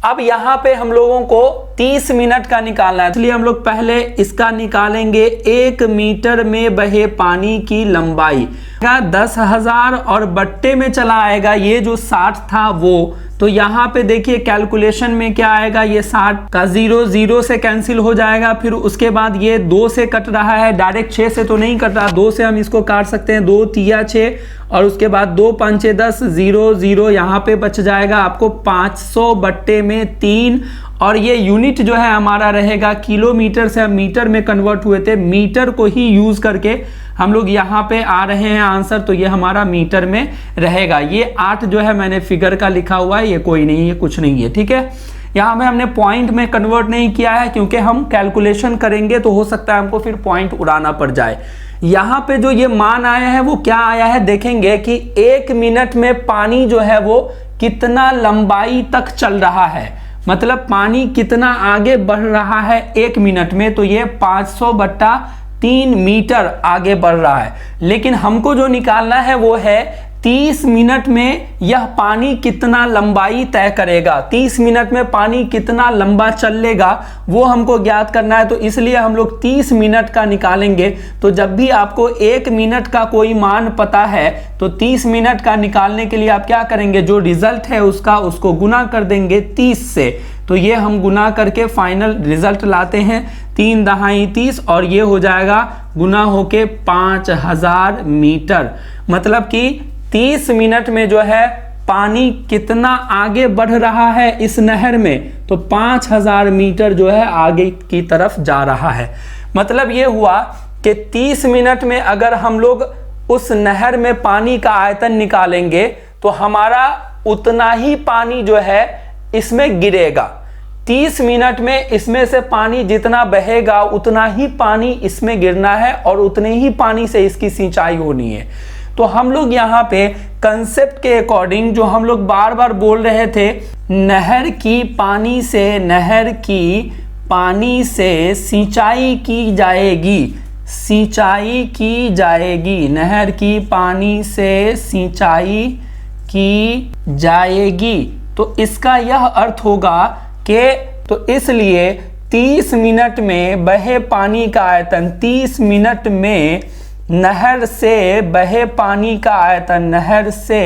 अब यहाँ पे हम लोगों को 30 मिनट का निकालना है, इसलिए हम लोग पहले इसका निकालेंगे। 1 मीटर में बहे पानी की लंबाई 10,000 और बट्टे में चला आएगा ये जो 60 था वो, तो यहाँ पे देखिए कैलकुलेशन में क्या आएगा, ये 60 का 0 0 से कैंसिल हो जाएगा। फिर उसके बाद ये 2 से कट रहा है, डायरेक्ट 6 से तो नहीं कट रहा, 2 से हम इसको काट सकते हैं, 2 तिया 6 और उसके बाद 2 5 10 0 0 यहाँ पे बच जाएगा आपको 500 बट्टे में 3। और ये यूनिट जो है हमारा रहेगा किलोमीटर से हम मीटर में कन्वर्ट हुए थे, मीटर को ही यूज करके हम लोग यहाँ पे आ रहे हैं आंसर, तो ये हमारा मीटर में रहेगा। ये 8 जो है मैंने फिगर का लिखा हुआ है, ये कोई नहीं है, कुछ नहीं है, ठीक है। यहाँ पे हमने पॉइंट में कन्वर्ट नहीं किया है क्योंकि हम कैलकुलेशन करेंगे तो हो सकता है हमको फिर पॉइंट उड़ाना पड़ जाए। यहाँ पे जो ये मान आया है वो क्या आया है, देखेंगे कि 1 मिनट में पानी जो है वो कितना लंबाई तक चल रहा है, मतलब पानी कितना आगे बढ़ रहा है 1 मिनट में, तो ये 500/3 मीटर आगे बढ़ रहा है। लेकिन हमको जो निकालना है वो है 30 मिनट में यह पानी कितना लंबाई तय करेगा, 30 मिनट में पानी कितना लंबा चलेगा वो हमको ज्ञात करना है। तो इसलिए हम लोग 30 मिनट का निकालेंगे। तो जब भी आपको 1 मिनट का कोई मान पता है तो 30 मिनट का निकालने के लिए आप क्या करेंगे, जो रिजल्ट है उसको गुना कर देंगे 30 से। तो ये हम गुना करके फाइनल रिजल्ट लाते हैं, 3 दहाई 30 और ये हो जाएगा गुना होके 5000 मीटर। मतलब कि 30 मिनट में जो है पानी कितना आगे बढ़ रहा है इस नहर में, तो 5000 मीटर जो है आगे की तरफ जा रहा है। मतलब ये हुआ कि 30 मिनट में अगर हम लोग उस नहर में पानी का आयतन निकालेंगे तो हमारा उतना ही पानी जो है इसमें गिरेगा। 30 मिनट में इसमें से पानी जितना बहेगा उतना ही पानी इसमें गिरना है और उतने ही पानी से इसकी सिंचाई होनी है। तो हम लोग यहाँ पे कंसेप्ट के अकॉर्डिंग जो हम लोग बार बार बोल रहे थे, नहर की पानी से सिंचाई की जाएगी, सिंचाई की जाएगी, नहर की पानी से सिंचाई की जाएगी। तो इसका यह अर्थ होगा कि तो इसलिए 30 मिनट में बहे पानी का आयतन, 30 मिनट में नहर से बहे पानी का आयतन, नहर से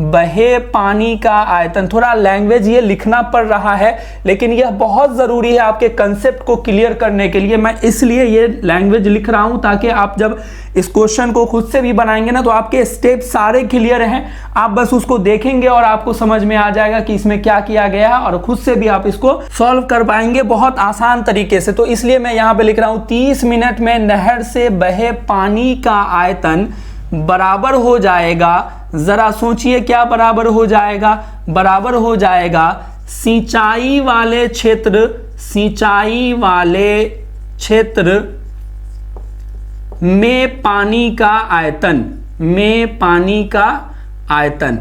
बहे पानी का आयतन, थोड़ा लैंग्वेज ये लिखना पड़ रहा है लेकिन यह बहुत ज़रूरी है आपके कंसेप्ट को क्लियर करने के लिए। मैं इसलिए ये लैंग्वेज लिख रहा हूँ ताकि आप जब इस क्वेश्चन को खुद से भी बनाएंगे ना तो आपके स्टेप सारे क्लियर हैं, आप बस उसको देखेंगे और आपको समझ में आ जाएगा कि इसमें क्या किया गया है और खुद से भी आप इसको सॉल्व कर पाएंगे बहुत आसान तरीके से। तो इसलिए मैं यहाँ पे लिख रहा हूँ 30 मिनट में नहर से बहे पानी का आयतन बराबर हो जाएगा, जरा सोचिए क्या बराबर हो जाएगा, बराबर हो जाएगा सिंचाई वाले क्षेत्र में पानी का आयतन, में पानी का आयतन।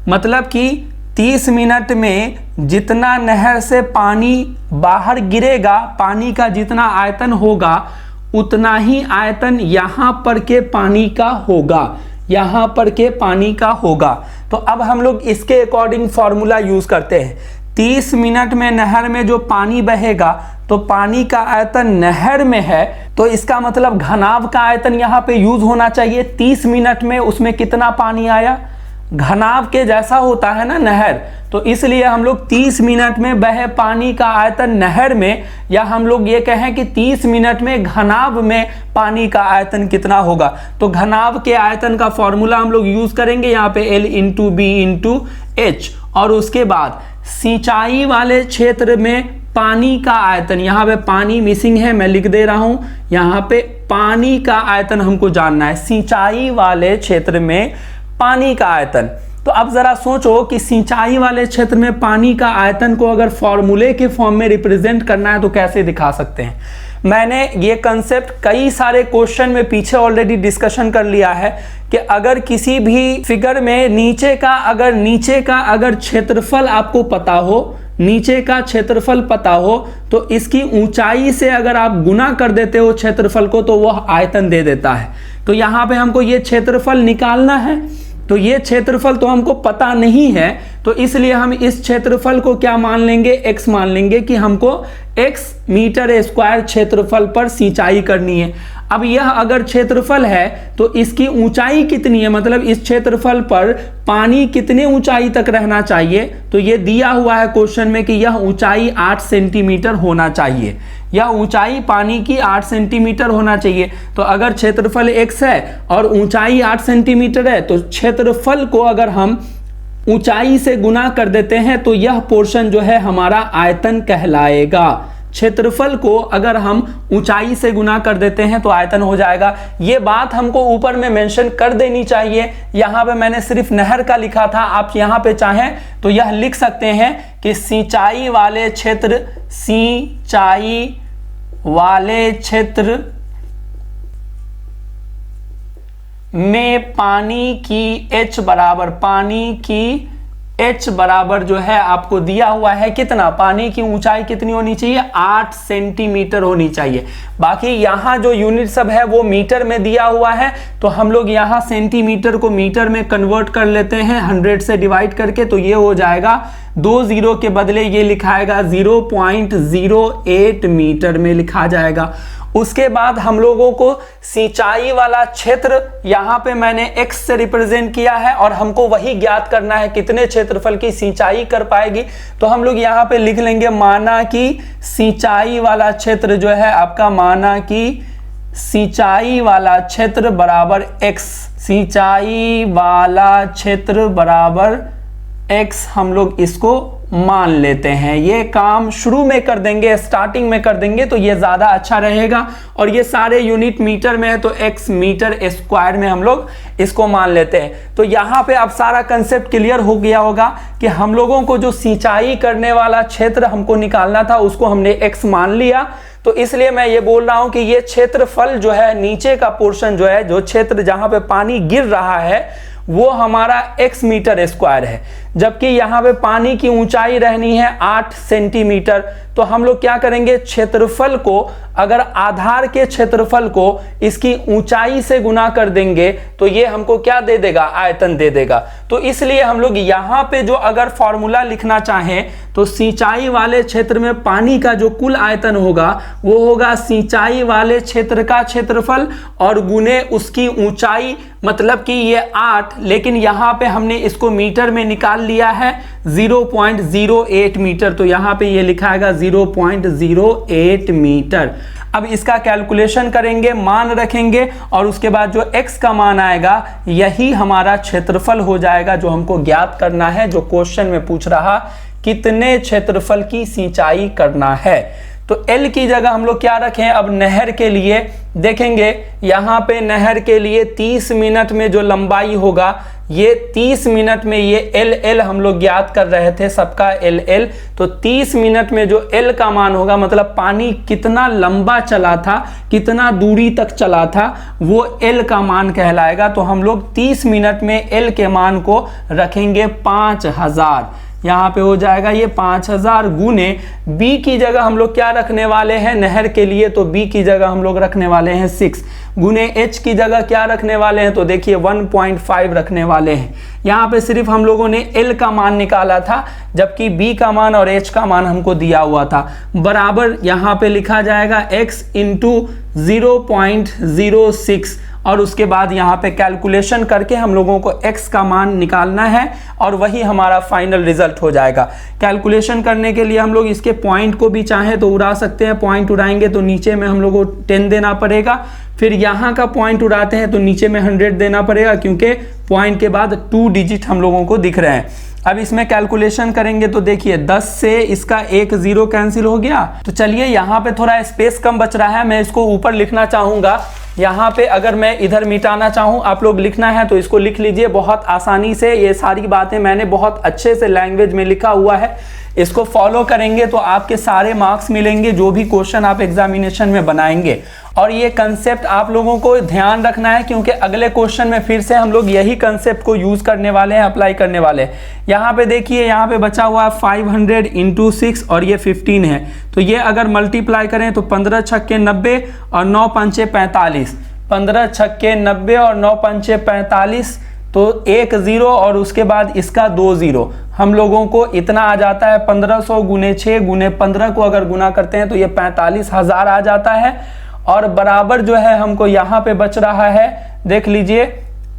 मतलब कि 30 मिनट में जितना नहर से पानी बाहर गिरेगा, पानी का जितना आयतन होगा उतना ही आयतन यहाँ पर के पानी का होगा, यहाँ पर के पानी का होगा। तो अब हम लोग इसके अकॉर्डिंग फॉर्मूला यूज करते हैं। 30 मिनट में नहर में जो पानी बहेगा तो पानी का आयतन नहर में है, तो इसका मतलब घनाभ का आयतन यहाँ पे यूज होना चाहिए। 30 मिनट में उसमें कितना पानी आया, घनाभ के जैसा होता है ना नहर, तो इसलिए हम लोग 30 मिनट में बहे पानी का आयतन नहर में, या हम लोग ये कहें कि 30 मिनट में घनाभ में पानी का आयतन कितना होगा। तो घनाभ के आयतन का फॉर्मूला हम लोग यूज करेंगे यहाँ पे L × B × H। और उसके बाद सिंचाई वाले क्षेत्र में पानी का आयतन, यहाँ पे पानी मिसिंग है मैं लिख दे रहा हूं, यहाँ पे पानी का आयतन हमको जानना है, सिंचाई वाले क्षेत्र में पानी का आयतन। तो अब जरा सोचो कि सिंचाई वाले क्षेत्र में पानी का आयतन को अगर फॉर्मूले के फॉर्म में रिप्रेजेंट करना है तो कैसे दिखा सकते हैं। मैंने ये कंसेप्ट कई सारे क्वेश्चन में पीछे ऑलरेडी डिस्कशन कर लिया है कि अगर किसी भी फिगर में नीचे का अगर क्षेत्रफल आपको पता हो, नीचे का क्षेत्रफल पता हो, तो इसकी ऊंचाई से अगर आप गुना कर देते हो क्षेत्रफल को तो वह आयतन दे देता है। तो यहाँ पे हमको ये क्षेत्रफल निकालना है, तो ये क्षेत्रफल तो हमको पता नहीं है, तो इसलिए हम इस क्षेत्रफल को क्या मान लेंगे, x मान लेंगे कि हमको x मीटर स्क्वायर क्षेत्रफल पर सिंचाई करनी है। अब यह अगर क्षेत्रफल है तो इसकी ऊंचाई कितनी है, मतलब इस क्षेत्रफल पर पानी कितने ऊंचाई तक रहना चाहिए, तो ये दिया हुआ है क्वेश्चन में कि यह ऊंचाई 8 सेंटीमीटर होना चाहिए, यह ऊंचाई पानी की 8 सेंटीमीटर होना चाहिए। तो अगर क्षेत्रफल x है और ऊंचाई 8 सेंटीमीटर है, तो क्षेत्रफल को अगर हम ऊंचाई से गुना कर देते हैं तो यह पोर्शन जो है हमारा आयतन कहलाएगा। क्षेत्रफल को अगर हम ऊंचाई से गुना कर देते हैं तो आयतन हो जाएगा। ये बात हमको ऊपर में मेंशन कर देनी चाहिए। यहाँ पे मैंने सिर्फ नहर का लिखा था, आप यहाँ पे चाहें तो यह लिख सकते हैं कि सिंचाई वाले क्षेत्र में पानी की H बराबर जो है आपको दिया हुआ है कितना, पानी की ऊंचाई कितनी होनी चाहिए, 8 सेंटीमीटर होनी चाहिए। बाकी यहाँ जो यूनिट सब है वो मीटर में दिया हुआ है, तो हम लोग यहाँ सेंटीमीटर को मीटर में कन्वर्ट कर लेते हैं 100 से डिवाइड करके, तो ये हो जाएगा 2 जीरो के बदले ये लिखाएगा 0.08 मीटर में लिखा जाएगा। उसके बाद हम लोगों को सिंचाई वाला क्षेत्र यहाँ पे मैंने x से रिप्रेजेंट किया है और हमको वही ज्ञात करना है कितने क्षेत्रफल की सिंचाई कर पाएगी। तो हम लोग यहाँ पे लिख लेंगे माना कि सिंचाई वाला क्षेत्र जो है आपका, माना कि सिंचाई वाला क्षेत्र बराबर x, सिंचाई वाला क्षेत्र बराबर x हम लोग इसको मान लेते हैं। ये काम शुरू में कर देंगे, स्टार्टिंग में कर देंगे तो ये ज्यादा अच्छा रहेगा। और ये सारे यूनिट मीटर में है तो x मीटर स्क्वायर में हम लोग इसको मान लेते हैं। तो यहाँ पे अब सारा कंसेप्ट क्लियर हो गया होगा कि हम लोगों को जो सिंचाई करने वाला क्षेत्र हमको निकालना था उसको हमने x मान लिया। तो इसलिए मैं ये बोल रहा हूं कि ये क्षेत्रफल जो है, नीचे का पोर्शन जो है, जो क्षेत्र जहां पे पानी गिर रहा है वो हमारा x मीटर स्क्वायर है, जबकि यहाँ पे पानी की ऊंचाई रहनी है 8 सेंटीमीटर। तो हम लोग क्या करेंगे, क्षेत्रफल को अगर आधार के क्षेत्रफल को इसकी ऊंचाई से गुना कर देंगे तो ये हमको क्या दे देगा, आयतन दे देगा। तो इसलिए हम लोग यहाँ पे जो अगर फॉर्मूला लिखना चाहें तो सिंचाई वाले क्षेत्र में पानी का जो कुल आयतन होगा वो होगा सिंचाई वाले क्षेत्र का क्षेत्रफल और गुने उसकी ऊंचाई, मतलब कि ये 8, लेकिन यहाँ पे हमने इसको मीटर में निकाल लिया है 0.08 मीटर, तो यहाँ पे ये लिखाएगा 0.08 मीटर। अब इसका कैलकुलेशन करेंगे, मान रखेंगे और उसके बाद जो x का मान आएगा यही हमारा क्षेत्रफल हो जाएगा जो हमको ज्ञात करना है, जो क्वेश्चन में पूछ रहा कितने क्षेत्रफल की सिंचाई करना है। तो L की जगह हम लोग क्या रखें, अब नहर के लिए देखेंगे, यहाँ पे नहर के लिए 30 मिनट में जो लंबाई होगा ये 30 मिनट में ये LL हम लोग ज्ञात कर रहे थे सबका LL, तो 30 मिनट में जो L का मान होगा, मतलब पानी कितना लंबा चला था, कितना दूरी तक चला था, वो L का मान कहलाएगा। तो हम लोग 30 मिनट में L के मान को रखेंगे 5000, यहाँ पे हो जाएगा ये 5000 गुने B की जगह हम लोग क्या रखने वाले हैं नहर के लिए, तो B की जगह हम लोग रखने वाले हैं 6 गुने H की जगह क्या रखने वाले हैं, तो देखिए 1.5 रखने वाले हैं। यहाँ पे सिर्फ हम लोगों ने L का मान निकाला था, जबकि B का मान और H का मान हमको दिया हुआ था। बराबर यहाँ पे लिखा जाएगा x इंटू 0.06 और उसके बाद यहाँ पे कैलकुलेशन करके हम लोगों को x का मान निकालना है और वही हमारा फाइनल रिजल्ट हो जाएगा। कैलकुलेशन करने के लिए हम लोग इसके पॉइंट को भी चाहें तो उड़ा सकते हैं, पॉइंट उड़ाएंगे तो नीचे में हम लोग को 10 देना पड़ेगा, फिर यहाँ का पॉइंट उड़ाते हैं तो नीचे में 100 देना पड़ेगा, क्योंकि पॉइंट के बाद 2 डिजिट हम लोगों को दिख रहे हैं। अब इसमें कैलकुलेशन करेंगे तो देखिए 10 से इसका 1 0 कैंसिल हो गया। तो चलिए यहाँ पे थोड़ा स्पेस कम बच रहा है, मैं इसको ऊपर लिखना चाहूँगा। यहाँ पे अगर मैं इधर मिटाना चाहूँ, आप लोग लिखना है तो इसको लिख लीजिए बहुत आसानी से। ये सारी बातें मैंने बहुत अच्छे से लैंग्वेज में लिखा हुआ है, इसको फॉलो करेंगे तो आपके सारे मार्क्स मिलेंगे जो भी क्वेश्चन आप एग्जामिनेशन में बनाएंगे। और ये कंसेप्ट आप लोगों को ध्यान रखना है, क्योंकि अगले क्वेश्चन में फिर से हम लोग यही कंसेप्ट को यूज करने वाले हैं, अप्लाई करने वाले हैं। यहाँ पे देखिए, यहाँ पे बचा हुआ है 500 इंटू 6 और ये 15 है, तो ये अगर मल्टीप्लाई करें तो 15 छक्के 90 और 9 पंचे 45, 15 छक्के 90 और 9 पंचे 45, तो एक 0 और उसके बाद इसका 2 0, हम लोगों को इतना आ जाता है 1500 गुने 6 गुने 15 को अगर गुना करते हैं तो ये 45,000 आ जाता है। और बराबर जो है हमको यहाँ पे बच रहा है, देख लीजिए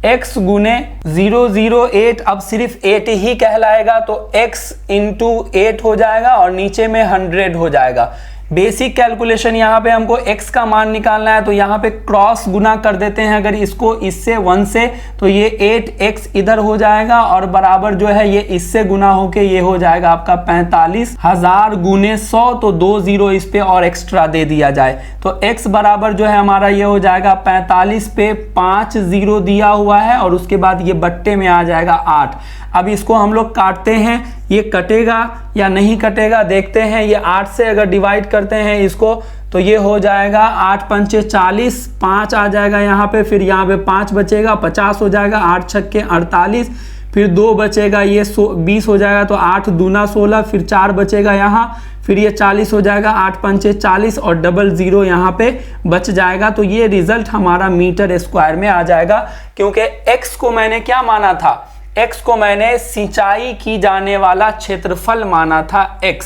x गुने 008, अब सिर्फ 8 ही कहलाएगा तो x इंटू 8 हो जाएगा और नीचे में 100 हो जाएगा। बेसिक कैलकुलेशन यहाँ पे हमको x का मान निकालना है तो यहाँ पे क्रॉस गुना कर देते हैं अगर इसको इससे 1 से, तो ये 8x इधर हो जाएगा और बराबर जो है ये इससे गुना होके ये हो जाएगा आपका 45,000 गुने 100, तो 2 0 इस पे और एक्स्ट्रा दे दिया जाए तो x बराबर जो है हमारा ये हो जाएगा 45 पे 5 0 दिया हुआ है और उसके बाद ये बट्टे में आ जाएगा 8। अब इसको हम लोग काटते हैं, ये कटेगा या नहीं कटेगा देखते हैं। ये 8 से अगर डिवाइड करते हैं इसको तो ये हो जाएगा 8 पंचे 40, 5 आ जाएगा यहाँ पे, फिर यहाँ पे 5 बचेगा 50 हो जाएगा, 8 छक्के 48, फिर 2 बचेगा ये 20 हो जाएगा, तो 8 दूना 16, फिर 4 बचेगा यहाँ, फिर ये 40 हो जाएगा, 8 पंचे 40 और डबल 0 यहाँ पे बच जाएगा। तो ये रिजल्ट हमारा मीटर स्क्वायर में आ जाएगा, क्योंकि x को मैंने क्या माना था, x को मैंने सिंचाई की जाने वाला क्षेत्रफल माना था x,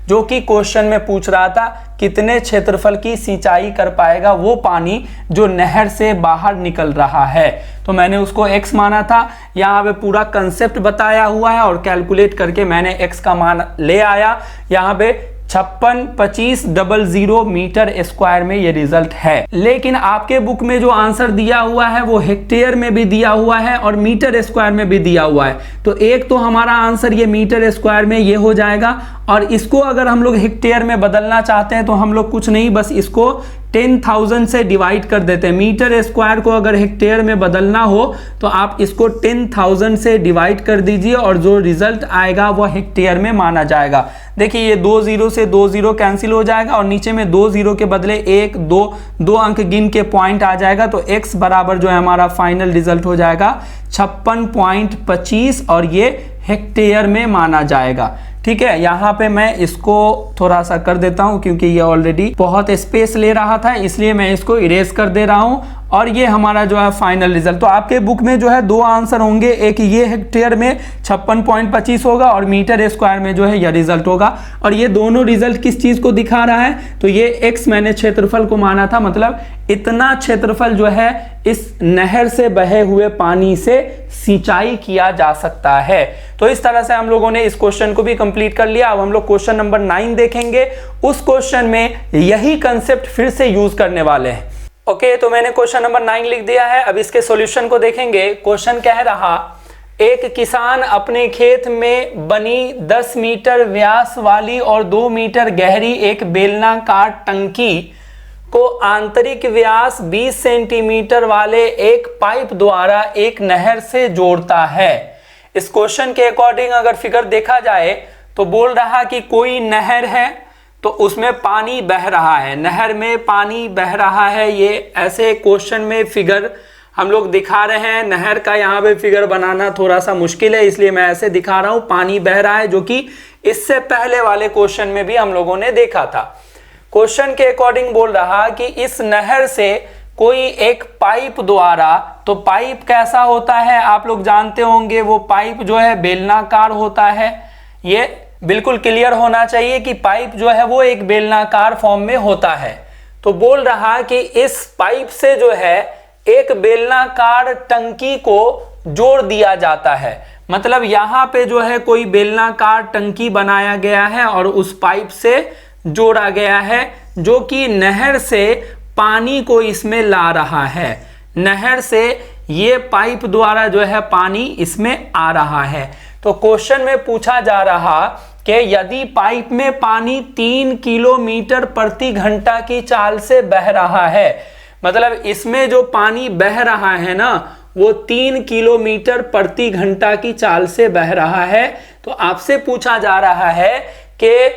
जो कि क्वेश्चन में पूछ रहा था कितने क्षेत्रफल की सिंचाई कर पाएगा वो पानी जो नहर से बाहर निकल रहा है, तो मैंने उसको x माना था। यहाँ पे पूरा कंसेप्ट बताया हुआ है और कैलकुलेट करके मैंने x का मान ले आया। यहाँ पे 56,25,00 मीटर स्क्वायर में ये रिजल्ट है। लेकिन आपके बुक में जो आंसर दिया हुआ है वो हेक्टेयर में भी दिया हुआ है और मीटर स्क्वायर में भी दिया हुआ है, तो एक तो हमारा आंसर ये मीटर स्क्वायर में ये हो जाएगा। और इसको अगर हम लोग हेक्टेयर में बदलना चाहते हैं तो हम लोग कुछ नहीं, बस इसको 10,000 से डिवाइड कर देते हैं। मीटर स्क्वायर को अगर हेक्टेयर में बदलना हो तो आप इसको 10,000 से डिवाइड कर दीजिए और जो रिजल्ट आएगा वह हेक्टेयर में माना जाएगा। देखिए ये 2 0 से 2 0 कैंसिल हो जाएगा और नीचे में 2 0 के बदले 1 2 अंक गिन के पॉइंट आ जाएगा, तो x बराबर जो है हमारा फाइनल रिजल्ट हो जाएगा 56.25 और ये हेक्टेयर में माना जाएगा। ठीक है, यहाँ पे मैं इसको थोड़ा सा कर देता हूँ क्योंकि ये ऑलरेडी बहुत स्पेस ले रहा था, इसलिए मैं इसको इरेज कर दे रहा हूँ। और ये हमारा जो है फाइनल रिजल्ट, तो आपके बुक में जो है 2 आंसर होंगे, एक ये हेक्टेयर में 56.25 होगा और मीटर स्क्वायर में जो है यह रिजल्ट होगा। और ये दोनों रिजल्ट किस चीज को दिखा रहा है, तो ये x मैंने क्षेत्रफल को माना था, मतलब इतना क्षेत्रफल जो है इस नहर से बहे हुए पानी से सिंचाई किया जा सकता है। तो इस तरह से हम लोगों ने इस क्वेश्चन को भी कंप्लीट कर लिया। अब हम लोग क्वेश्चन नंबर 9 देखेंगे। उस क्वेश्चन में यही कंसेप्ट फिर से यूज करने वाले हैं। ओके, तो मैंने क्वेश्चन नंबर 9 लिख दिया है। अब इसके सॉल्यूशन को देखेंगे। क्वेश्चन कह रहा, एक किसान अपने खेत में बनी 10 मीटर व्यास वाली और 2 मीटर गहरी एक बेलनाकार टंकी को आंतरिक व्यास 20 सेंटीमीटर वाले एक पाइप द्वारा एक नहर से जोड़ता है। इस क्वेश्चन के अकॉर्डिंग अगर फिगर देखा जाए तो बोल रहा कि कोई नहर है तो उसमें पानी बह रहा है, नहर में पानी बह रहा है। ये ऐसे क्वेश्चन में फिगर हम लोग दिखा रहे हैं। नहर का यहाँ पे फिगर बनाना थोड़ा सा मुश्किल है, इसलिए मैं ऐसे दिखा रहा हूँ। पानी बह रहा है, जो कि इससे पहले वाले क्वेश्चन में भी हम लोगों ने देखा था। क्वेश्चन के अकॉर्डिंग बोल रहा कि इस नहर से कोई एक पाइप द्वारा, तो पाइप कैसा होता है आप लोग जानते होंगे, वो पाइप जो है बेलनाकार होता है। ये बिल्कुल क्लियर होना चाहिए कि पाइप जो है वो एक बेलनाकार फॉर्म में होता है। तो बोल रहा कि इस पाइप से जो है एक बेलनाकार टंकी को जोड़ दिया जाता है, मतलब यहाँ पे जो है कोई बेलनाकार टंकी बनाया गया है और उस पाइप से जोड़ा गया है, जो कि नहर से पानी को इसमें ला रहा है। नहर से ये पाइप द्वारा जो है पानी इसमें आ रहा है। तो क्वेश्चन में पूछा जा रहा कि यदि पाइप में पानी 3 किलोमीटर प्रति घंटा की चाल से बह रहा है, मतलब इसमें जो पानी बह रहा है ना वो 3 किलोमीटर प्रति घंटा की चाल से बह रहा है, तो आपसे पूछा जा रहा है कि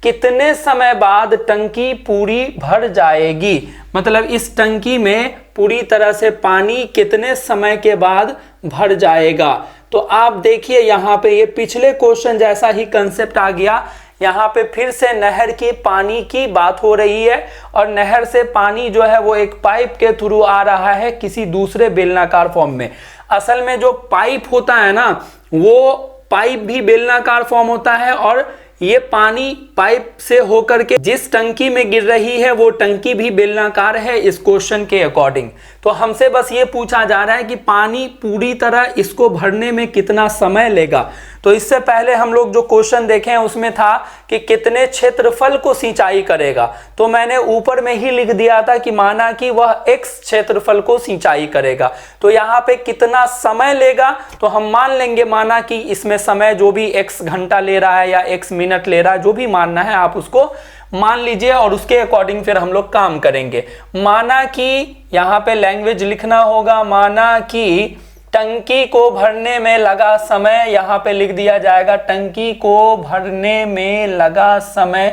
कितने समय बाद टंकी पूरी भर जाएगी, मतलब इस टंकी में पूरी तरह से पानी कितने समय के बाद भर जाएगा। तो आप देखिए यहाँ पे ये पिछले क्वेश्चन जैसा ही कंसेप्ट आ गया। यहाँ पे फिर से नहर की पानी की बात हो रही है और नहर से पानी जो है वो एक पाइप के थ्रू आ रहा है किसी दूसरे बेलनाकार फॉर्म में। असल में जो पाइप होता है ना, वो पाइप भी बेलनाकार फॉर्म होता है, और ये पानी पाइप से होकर के जिस टंकी में गिर रही है वो टंकी भी बेलनाकार है इस क्वेश्चन के अकॉर्डिंग। तो हमसे बस ये पूछा जा रहा है कि पानी पूरी तरह इसको भरने में कितना समय लेगा। तो इससे पहले हम लोग जो क्वेश्चन देखे हैं उसमें था कि कितने क्षेत्रफल को सिंचाई करेगा, तो मैंने ऊपर में ही लिख दिया था कि माना कि वह x क्षेत्रफल को सिंचाई करेगा। तो यहाँ पे कितना समय लेगा, तो हम मान लेंगे माना कि इसमें समय जो भी x घंटा ले रहा है या x मिनट ले रहा है, जो भी मानना है आप उसको मान लीजिए और उसके अकॉर्डिंग फिर हम लोग काम करेंगे। माना कि यहाँ पे लैंग्वेज लिखना होगा, माना कि टंकी को भरने में लगा समय, यहाँ पे लिख दिया जाएगा टंकी को भरने में लगा समय,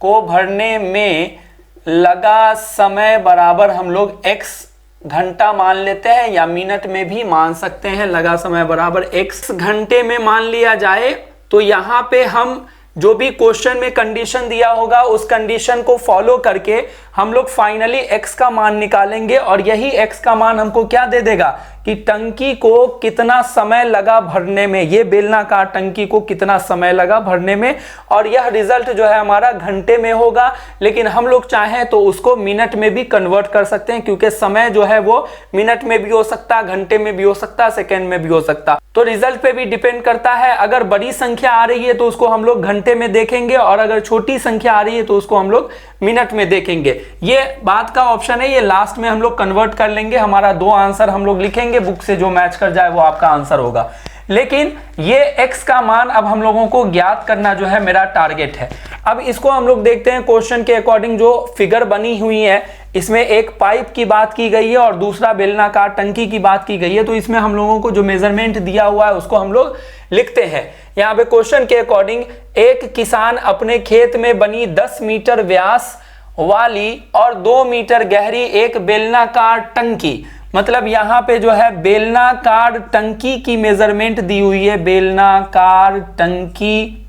को भरने में लगा समय बराबर हम लोग x घंटा मान लेते हैं या मिनट में भी मान सकते हैं। लगा समय बराबर x घंटे में मान लिया जाए तो यहाँ पे हम जो भी क्वेश्चन में कंडीशन दिया होगा उस कंडीशन को फॉलो करके हम लोग फाइनली x का मान निकालेंगे, और यही x का मान हमको क्या दे देगा कि टंकी को कितना समय लगा भरने में, ये बेलनाकार टंकी को कितना समय लगा भरने में, और यह रिजल्ट जो है हमारा घंटे में होगा। लेकिन हम लोग चाहें तो उसको मिनट में भी कन्वर्ट कर सकते हैं, क्योंकि समय जो है वो मिनट में भी हो सकता, घंटे में भी हो सकता, सेकेंड में भी हो सकता। तो रिजल्ट पे भी डिपेंड करता है। अगर बड़ी संख्या आ रही है तो उसको हम लोग घंटे में देखेंगे, और अगर छोटी संख्या आ रही है तो उसको हम लोग मिनट में देखेंगे। ये बात का ऑप्शन है, ये लास्ट में हम लोग कन्वर्ट कर लेंगे। हमारा दो आंसर हम लोग लिखेंगे, बुक से जो मैच कर जाए वो आपका आंसर होगा। लेकिन ये x का मान अब हम लोगों को ज्ञात करना जो है मेरा टारगेट है। अब इसको हम लोग देखते हैं क्वेश्चन के अकॉर्डिंग। जो फिगर बनी हुई है इसमें एक पाइप की बात की गई है और दूसरा बेलनाकार टंकी की बात की गई है। तो इसमें हम लोगों को जो मेजरमेंट दिया हुआ है उसको हम लोग लिखते हैं। यहाँ पे क्वेश्चन के अकॉर्डिंग एक किसान अपने खेत में बनी 10 मीटर व्यास वाली और 2 मीटर गहरी एक बेलनाकार टंकी, मतलब यहाँ पे जो है बेलनाकार टंकी की मेजरमेंट दी हुई है। बेलनाकार टंकी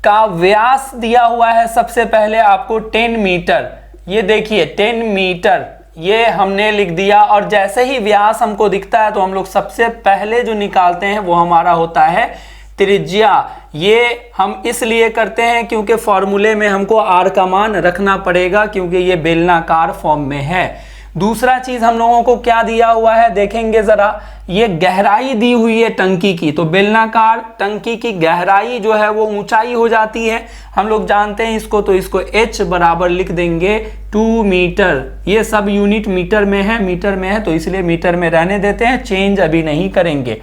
का व्यास दिया हुआ है सबसे पहले आपको 10 मीटर। ये देखिए 10 मीटर ये हमने लिख दिया, और जैसे ही व्यास हमको दिखता है तो हम लोग सबसे पहले जो निकालते हैं वो हमारा होता है त्रिज्या। ये हम इसलिए करते हैं क्योंकि फॉर्मूले में हमको r का मान रखना पड़ेगा, क्योंकि ये बेलनाकार फॉर्म में है। दूसरा चीज हम लोगों को क्या दिया हुआ है देखेंगे जरा, ये गहराई दी हुई है टंकी की। तो बेलनाकार टंकी की गहराई जो है वो ऊंचाई हो जाती है, हम लोग जानते हैं इसको। तो इसको h बराबर लिख देंगे 2 मीटर। ये सब यूनिट मीटर में है, तो इसलिए मीटर में रहने देते हैं, चेंज अभी नहीं करेंगे।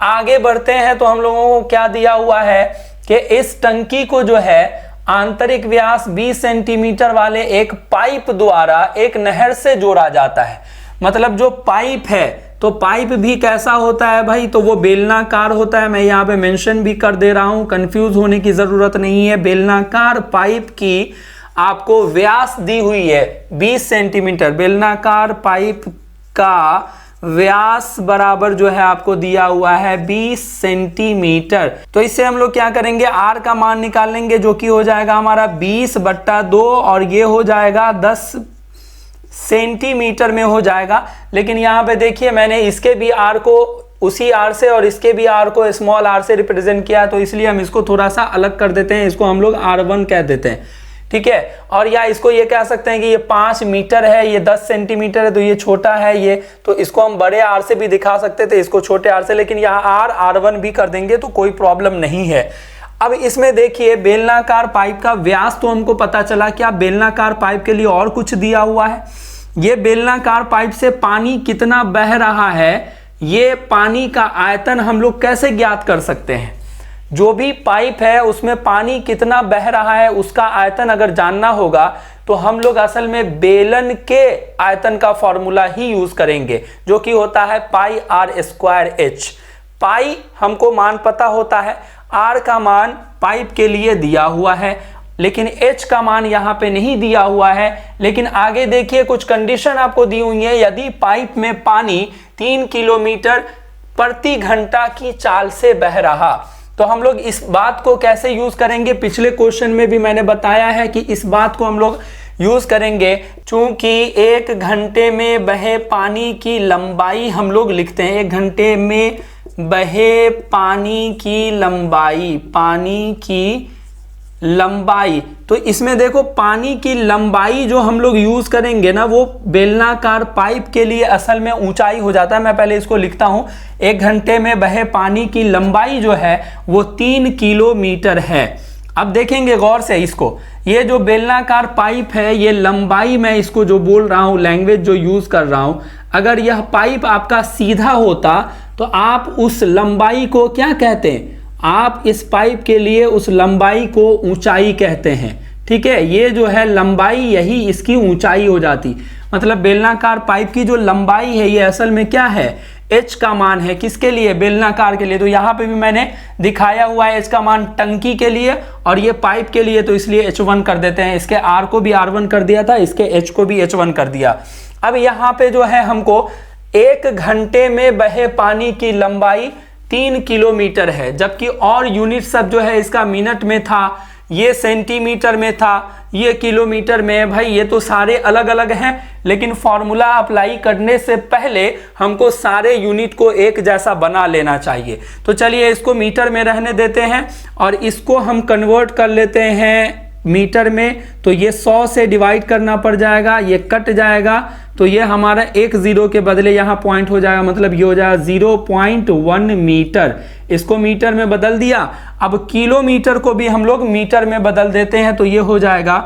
आगे बढ़ते हैं तो हम लोगों को क्या दिया हुआ है कि इस टंकी को जो है आंतरिक व्यास 20 सेंटीमीटर वाले एक पाइप द्वारा एक नहर से जोड़ा जाता है। मतलब जो पाइप है, तो पाइप भी कैसा होता है भाई, तो वो बेलनाकार होता है। मैं यहाँ पे मेंशन भी कर दे रहा हूँ, कंफ्यूज होने की जरूरत नहीं है। बेलनाकार पाइप की आपको व्यास दी हुई है 20 सेंटीमीटर। बेलनाकार पाइप का व्यास बराबर जो है आपको दिया हुआ है 20 सेंटीमीटर। तो इससे हम लोग क्या करेंगे, r का मान निकाल लेंगे, जो कि हो जाएगा हमारा 20/2, और ये हो जाएगा 10 सेंटीमीटर में हो जाएगा। लेकिन यहाँ पे देखिए मैंने इसके भी r को उसी r से और इसके भी r को स्मॉल r से रिप्रेजेंट किया, तो इसलिए हम इसको थोड़ा सा अलग कर देते हैं। इसको हम लोग r1 कह देते हैं, ठीक है। और या इसको ये कह सकते हैं कि ये 5 मीटर है, ये 10 सेंटीमीटर है, तो ये छोटा है ये, तो इसको हम बड़े r से भी दिखा सकते थे, इसको छोटे r से, लेकिन यहाँ r1 भी कर देंगे तो कोई प्रॉब्लम नहीं है। अब इसमें देखिए बेलनाकार पाइप का व्यास तो हमको पता चला। क्या बेलनाकार पाइप के लिए और कुछ दिया हुआ है? ये बेलनाकार पाइप से पानी कितना बह रहा है, ये पानी का आयतन हम लोग कैसे ज्ञात कर सकते हैं? जो भी पाइप है उसमें पानी कितना बह रहा है उसका आयतन अगर जानना होगा तो हम लोग असल में बेलन के आयतन का फॉर्मूला ही यूज करेंगे, जो कि होता है पाई r²h। पाई हमको मान पता होता है, r का मान पाइप के लिए दिया हुआ है, लेकिन h का मान यहाँ पे नहीं दिया हुआ है। लेकिन आगे देखिए कुछ कंडीशन आपको दी हुई है। यदि पाइप में पानी 3 किलोमीटर प्रति घंटा की चाल से बह रहा, तो हम लोग इस बात को कैसे यूज करेंगे, पिछले क्वेश्चन में भी मैंने बताया है कि इस बात को हम लोग यूज करेंगे। चूंकि 1 घंटे में बहे पानी की लंबाई हम लोग लिखते हैं, 1 घंटे में बहे पानी की लंबाई, तो इसमें देखो पानी की लंबाई जो हम लोग यूज करेंगे ना, वो बेलनाकार पाइप के लिए असल में ऊंचाई हो जाता है। मैं पहले इसको लिखता हूं, 1 घंटे में बहे पानी की लंबाई जो है वो 3 किलोमीटर है। अब देखेंगे गौर से इसको, ये जो बेलनाकार पाइप है, ये लंबाई मैं इसको जो बोल रहा हूं, लैंग्वेज जो यूज कर रहा हूं, अगर यह पाइप आपका सीधा होता तो आप उस लंबाई को क्या कहते हैं, आप इस पाइप के लिए उस लंबाई को ऊंचाई कहते हैं। ठीक है, ये जो है लंबाई, यही इसकी ऊंचाई हो जाती। मतलब बेलनाकार पाइप की जो लंबाई है ये असल में क्या है, h का मान है। किसके लिए, बेलनाकार के लिए। तो यहाँ पे भी मैंने दिखाया हुआ है h का मान टंकी के लिए और ये पाइप के लिए, तो इसलिए h1 कर देते हैं। इसके r को भी r1 कर दिया था, इसके h को भी h1 कर दिया। अब यहाँ पे जो है हमको 1 घंटे में बहे पानी की लंबाई 3 किलोमीटर है, जबकि और यूनिट सब जो है इसका मिनट में था, ये सेंटीमीटर में था, ये किलोमीटर में। भाई ये तो सारे अलग अलग हैं, लेकिन फॉर्मूला अप्लाई करने से पहले हमको सारे यूनिट को एक जैसा बना लेना चाहिए। तो चलिए इसको मीटर में रहने देते हैं और इसको हम कन्वर्ट कर लेते हैं मीटर में। तो ये 100 से डिवाइड करना पड़ जाएगा, ये कट जाएगा, तो ये हमारा 1 0 के बदले यहाँ पॉइंट हो जाएगा, मतलब ये हो जाएगा 0.1 मीटर। इसको मीटर में बदल दिया। अब किलोमीटर को भी हम लोग मीटर में बदल देते हैं, तो ये हो जाएगा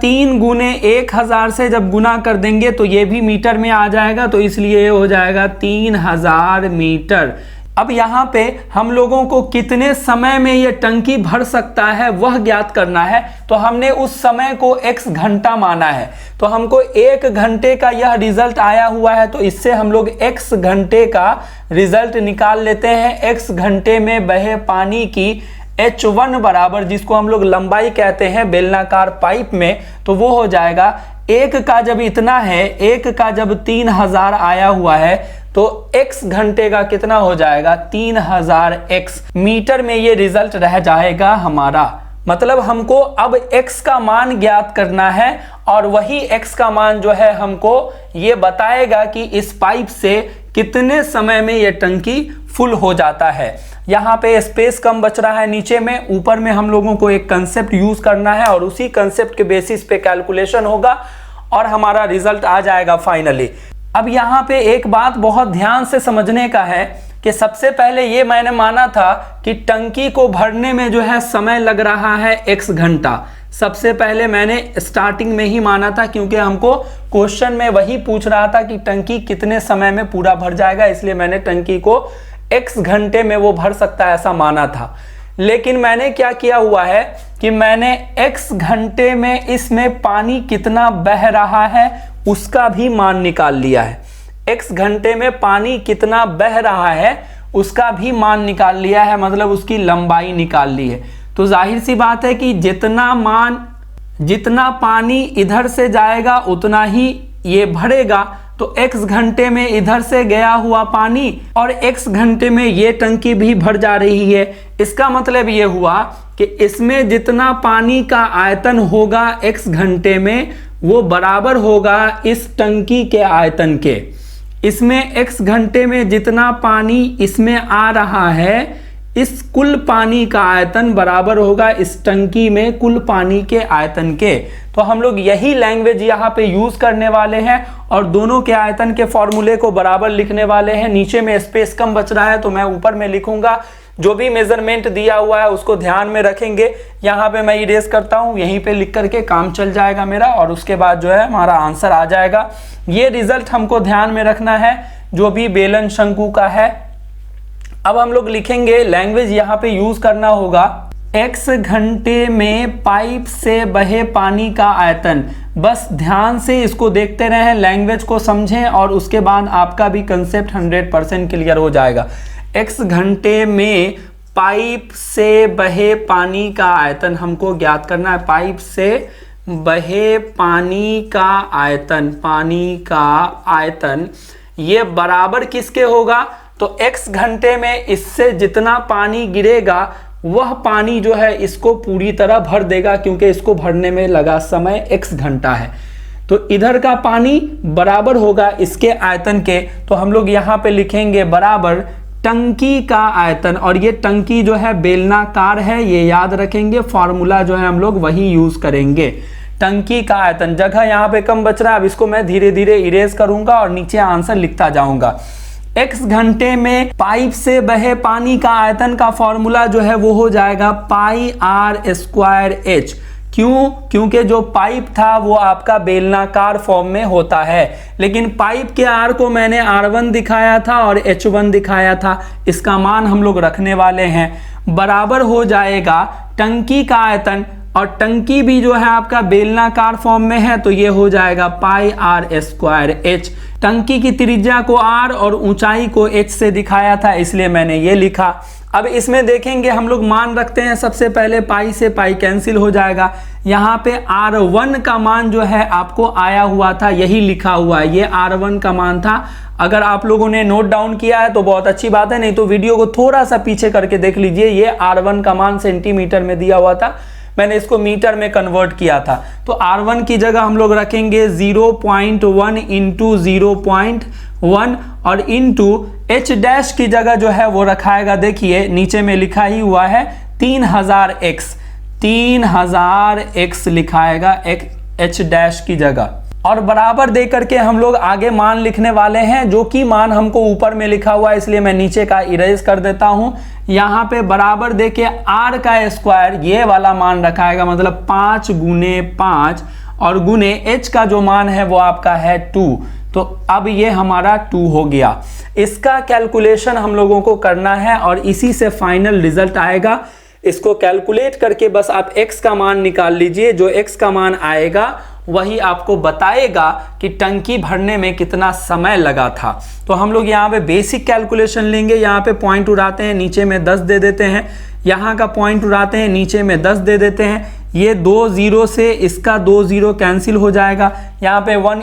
3 गुने 1000 से जब गुना कर देंगे तो ये भी मीटर में आ जाएगा, तो इसलिए ये हो जाएगा 3000 मीटर। अब यहाँ पे हम लोगों को कितने समय में ये टंकी भर सकता है वह ज्ञात करना है। तो हमने उस समय को x घंटा माना है, तो हमको 1 घंटे का यह रिजल्ट आया हुआ है, तो इससे हम लोग x घंटे का रिजल्ट निकाल लेते हैं। x घंटे में बहे पानी की h1 बराबर, जिसको हम लोग लंबाई कहते हैं बेलनाकार पाइप में, तो वो हो जाएगा 1 का जब इतना है, 1 का जब 3000 आया हुआ है, तो x घंटे का कितना हो जाएगा, 3000x मीटर में ये रिजल्ट रह जाएगा हमारा। मतलब हमको अब x का मान ज्ञात करना है और वही x का मान जो है हमको ये बताएगा कि इस पाइप से कितने समय में ये टंकी फुल हो जाता है। यहाँ पे स्पेस कम बच रहा है नीचे में, ऊपर में हम लोगों को एक कंसेप्ट यूज करना है और उसी कंसेप्ट के बेसिस पे कैलकुलेशन होगा और हमारा रिजल्ट आ जाएगा फाइनली। अब यहाँ पे एक बात बहुत ध्यान से समझने का है कि सबसे पहले ये मैंने माना था कि टंकी को भरने में जो है समय लग रहा है x घंटा। सबसे पहले मैंने स्टार्टिंग में ही माना था, क्योंकि हमको क्वेश्चन में वही पूछ रहा था कि टंकी कितने समय में पूरा भर जाएगा, इसलिए मैंने टंकी को x घंटे में वो भर सकता है ऐसा माना था। लेकिन मैंने क्या किया हुआ है कि मैंने x घंटे में इसमें पानी कितना बह रहा है उसका भी मान निकाल लिया है। x घंटे में पानी कितना बह रहा है उसका भी मान निकाल लिया है, मतलब उसकी लंबाई निकाल ली है। तो जाहिर सी बात है कि जितना पानी इधर से जाएगा उतना ही ये भरेगा। तो x घंटे में इधर से गया हुआ पानी और x घंटे में ये टंकी भी भर जा रही है। इसका मतलब ये हुआ कि इसमें जितना पानी का आयतन होगा x घंटे में वो बराबर होगा इस टंकी के आयतन के। इसमें x घंटे में जितना पानी इसमें आ रहा है, इस कुल पानी का आयतन बराबर होगा इस टंकी में कुल पानी के आयतन के। तो हम लोग यही लैंग्वेज यहाँ पे यूज करने वाले हैं और दोनों के आयतन के फॉर्मूले को बराबर लिखने वाले हैं। नीचे में स्पेस कम बच रहा है तो मैं ऊपर में लिखूंगा, जो भी मेजरमेंट दिया हुआ है उसको ध्यान में रखेंगे। यहाँ पे मैं इरेज करता हूँ, यहीं पे लिख करके काम चल जाएगा मेरा और उसके बाद जो है हमारा आंसर आ जाएगा। ये रिजल्ट हमको ध्यान में रखना है जो भी बेलन शंकु का है। अब हम लोग लिखेंगे, लैंग्वेज यहाँ पे यूज करना होगा x घंटे में पाइप से बहे पानी का आयतन। बस ध्यान से इसको देखते रहें, लैंग्वेज को समझें और उसके बाद आपका भी कंसेप्ट 100% क्लियर हो जाएगा। x घंटे में पाइप से बहे पानी का आयतन हमको ज्ञात करना है। पाइप से बहे पानी का आयतन ये बराबर किसके होगा, तो x घंटे में इससे जितना पानी गिरेगा वह पानी जो है इसको पूरी तरह भर देगा, क्योंकि इसको भरने में लगा समय x घंटा है। तो इधर का पानी बराबर होगा इसके आयतन के, तो हम लोग यहाँ पे लिखेंगे बराबर टंकी का आयतन, और ये टंकी जो है बेलनाकार है, ये याद रखेंगे, फॉर्मूला जो है हम लोग वही यूज करेंगे। टंकी का आयतन, जगह यहाँ पे कम बच रहा है, अब इसको मैं धीरे धीरे इरेज करूंगा और नीचे आंसर लिखता जाऊंगा। x घंटे में पाइप से बहे पानी का आयतन का फॉर्मूला जो है वो हो जाएगा पाई r स्क्वायर h। क्यों? क्योंकि जो पाइप था वो आपका बेलनाकार फॉर्म में होता है, लेकिन पाइप के आर को मैंने R1 दिखाया था और H1 दिखाया था, इसका मान हम लोग रखने वाले हैं। बराबर हो जाएगा टंकी का आयतन, और टंकी भी जो है आपका बेलनाकार फॉर्म में है, तो ये हो जाएगा पाई r स्क्वायर h। टंकी की त्रिज्या को r और ऊंचाई को h से दिखाया था, इसलिए मैंने ये लिखा। अब इसमें देखेंगे हम लोग मान रखते हैं, सबसे पहले पाई से पाई कैंसिल हो जाएगा। यहाँ पे R1 का मान जो है आपको आया हुआ था, यही लिखा हुआ है, ये R1 का मान था। अगर आप लोगों ने नोट डाउन किया है तो बहुत अच्छी बात है, नहीं तो वीडियो को थोड़ा सा पीछे करके देख लीजिए। ये R1 का मान सेंटीमीटर में दिया हुआ था, मैंने इसको मीटर में कन्वर्ट किया था। तो R1 की जगह हम लोग रखेंगे 0.1 इंटू 0.1 और इंटू h डैश की जगह जो है वो रखाएगा, देखिए नीचे में लिखा ही हुआ है 3000x लिखाएगा h डैश की जगह, और बराबर दे करके हम लोग आगे मान लिखने वाले हैं, जो कि मान हमको ऊपर में लिखा हुआ है, इसलिए मैं नीचे का इरेज कर देता हूं। यहाँ पे बराबर दे के r का स्क्वायर ये वाला मान रखाएगा, मतलब 5 गुने 5 और गुने h का जो मान है वो आपका है 2। तो अब ये हमारा 2 हो गया। इसका कैलकुलेशन हम लोगों को करना है और इसी से फाइनल रिजल्ट आएगा। इसको कैलकुलेट करके बस आप x का मान निकाल लीजिए, जो x का मान आएगा वही आपको बताएगा कि टंकी भरने में कितना समय लगा था। तो हम लोग यहाँ पे बेसिक कैलकुलेशन लेंगे, यहाँ पे पॉइंट उड़ाते हैं, नीचे में 10 दे देते हैं, यहाँ का पॉइंट उड़ाते हैं, नीचे में 10 दे देते हैं। ये 2 0 से इसका 2 0 कैंसिल हो जाएगा। यहाँ पे 1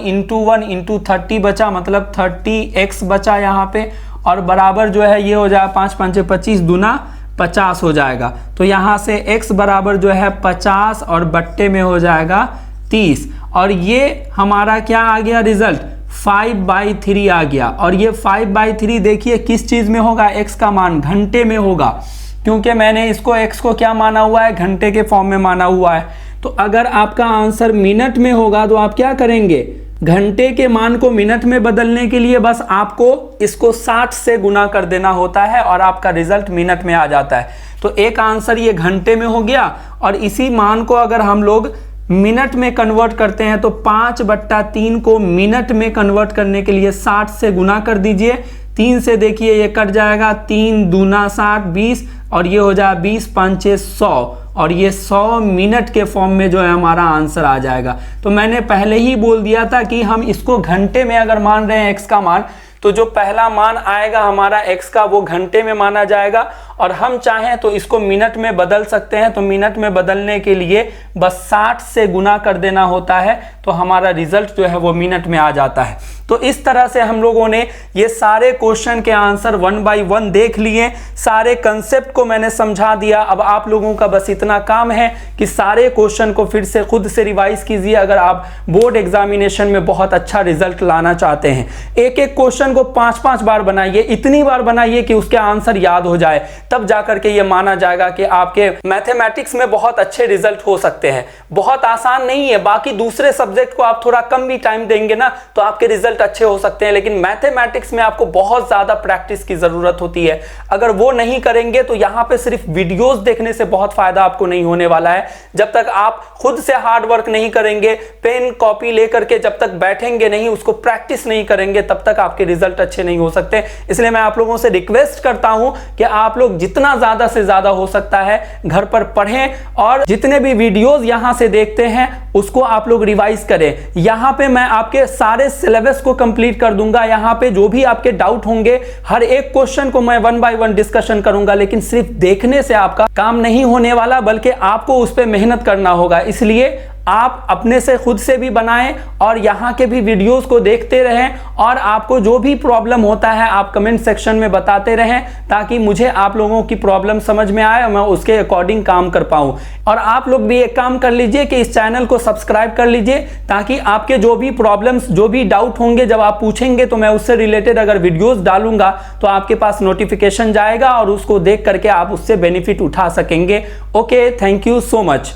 इंटू 30 बचा, मतलब 30x बचा यहाँ पे, और बराबर जो है ये हो जाएगा 5 5 25 दूना 50 हो जाएगा। तो यहाँ से x बराबर जो है 50 और बट्टे में हो जाएगा 30, और ये हमारा क्या आ गया रिजल्ट 5/3 आ गया। और ये 5/3 देखिए किस चीज में होगा, x का मान घंटे में होगा, क्योंकि मैंने इसको x को क्या माना हुआ है, घंटे के फॉर्म में माना हुआ है। तो अगर आपका आंसर मिनट में होगा तो आप क्या करेंगे, घंटे के मान को मिनट में बदलने के लिए बस आपको इसको 60 से गुना कर देना होता है और आपका रिजल्ट मिनट में आ जाता है। तो एक आंसर ये घंटे में हो गया, और इसी मान को अगर हम लोग मिनट में कन्वर्ट करते हैं तो 5/3 को मिनट में कन्वर्ट करने के लिए 60 से गुना कर दीजिए। 3 से देखिए ये कट जाएगा, 3 दूना 60 20, और ये हो जाएगा 20 5 100, और ये 100 मिनट के फॉर्म में जो है हमारा आंसर आ जाएगा। तो मैंने पहले ही बोल दिया था कि हम इसको घंटे में अगर मान रहे हैं x का मान, तो जो पहला मान आएगा हमारा x का वो घंटे में माना जाएगा, और हम चाहें तो इसको मिनट में बदल सकते हैं। तो मिनट में बदलने के लिए बस 60 से गुना कर देना होता है, तो हमारा रिजल्ट जो है वो मिनट में आ जाता है। तो इस तरह से हम लोगों ने ये सारे क्वेश्चन के आंसर 1 बाय 1 देख लिए, सारे कंसेप्ट को मैंने समझा दिया। अब आप लोगों का बस इतना काम है कि सारे क्वेश्चन को फिर से खुद से रिवाइज कीजिए, अगर आप बोर्ड एग्जामिनेशन में बहुत अच्छा रिजल्ट लाना चाहते हैं। एक एक क्वेश्चन को 5-5 बार बनाइए, इतनी बार बनाइए कि उसके आंसर याद हो जाए, तब जाकर के ये माना जाएगा कि आपके मैथमेटिक्स में बहुत अच्छे रिजल्ट हो सकते हैं। बहुत आसान नहीं है, बाकी दूसरे सब्जेक्ट को आप थोड़ा कम भी टाइम देंगे ना तो आपके रिजल्ट अच्छे हो सकते हैं, लेकिन मैथमेटिक्स में आपको बहुत ज्यादा प्रैक्टिस की जरूरत होती है। अगर वो नहीं करेंगे तो यहाँ पे सिर्फ वीडियोस देखने से बहुत फायदा आपको नहीं होने वाला है। जब तक आप खुद से हार्ड वर्क नहीं करेंगे, पेन कॉपी लेकर के जब तक बैठेंगे नहीं, उसको प्रैक्टिस नहीं करेंगे, तब तक आपके रिजल्ट अच्छे नहीं हो सकते। इसलिए मैं आप लोगों से रिक्वेस्ट करता हूं कि आप लोग जितना ज्यादा से ज्यादा हो सकता है घर पर पढ़ें, और जितने भी वीडियोस यहां से देखते हैं उसको आप लोग रिवाइज करें। यहां पे मैं आपके सारे सिलेबस को कंप्लीट कर दूंगा। यहां पे जो भी आपके डाउट होंगे हर एक क्वेश्चन को मैं 1 बाय 1 डिस्कशन करूंगा, लेकिन सिर्फ देखने से आपका काम नहीं होने वाला, बल्कि आपको उस पर मेहनत करना होगा। इसलिए आप अपने से खुद से भी बनाएं और यहाँ के भी वीडियोस को देखते रहें, और आपको जो भी प्रॉब्लम होता है आप कमेंट सेक्शन में बताते रहें, ताकि मुझे आप लोगों की प्रॉब्लम समझ में आए और मैं उसके अकॉर्डिंग काम कर पाऊं। और आप लोग भी एक काम कर लीजिए कि इस चैनल को सब्सक्राइब कर लीजिए, ताकि आपके जो भी प्रॉब्लम्स, जो भी डाउट होंगे, जब आप पूछेंगे तो मैं उससे रिलेटेड अगर वीडियोस डालूंगा तो आपके पास नोटिफिकेशन जाएगा और उसको देख करके आप उससे बेनिफिट उठा सकेंगे। Okay, thank you so much.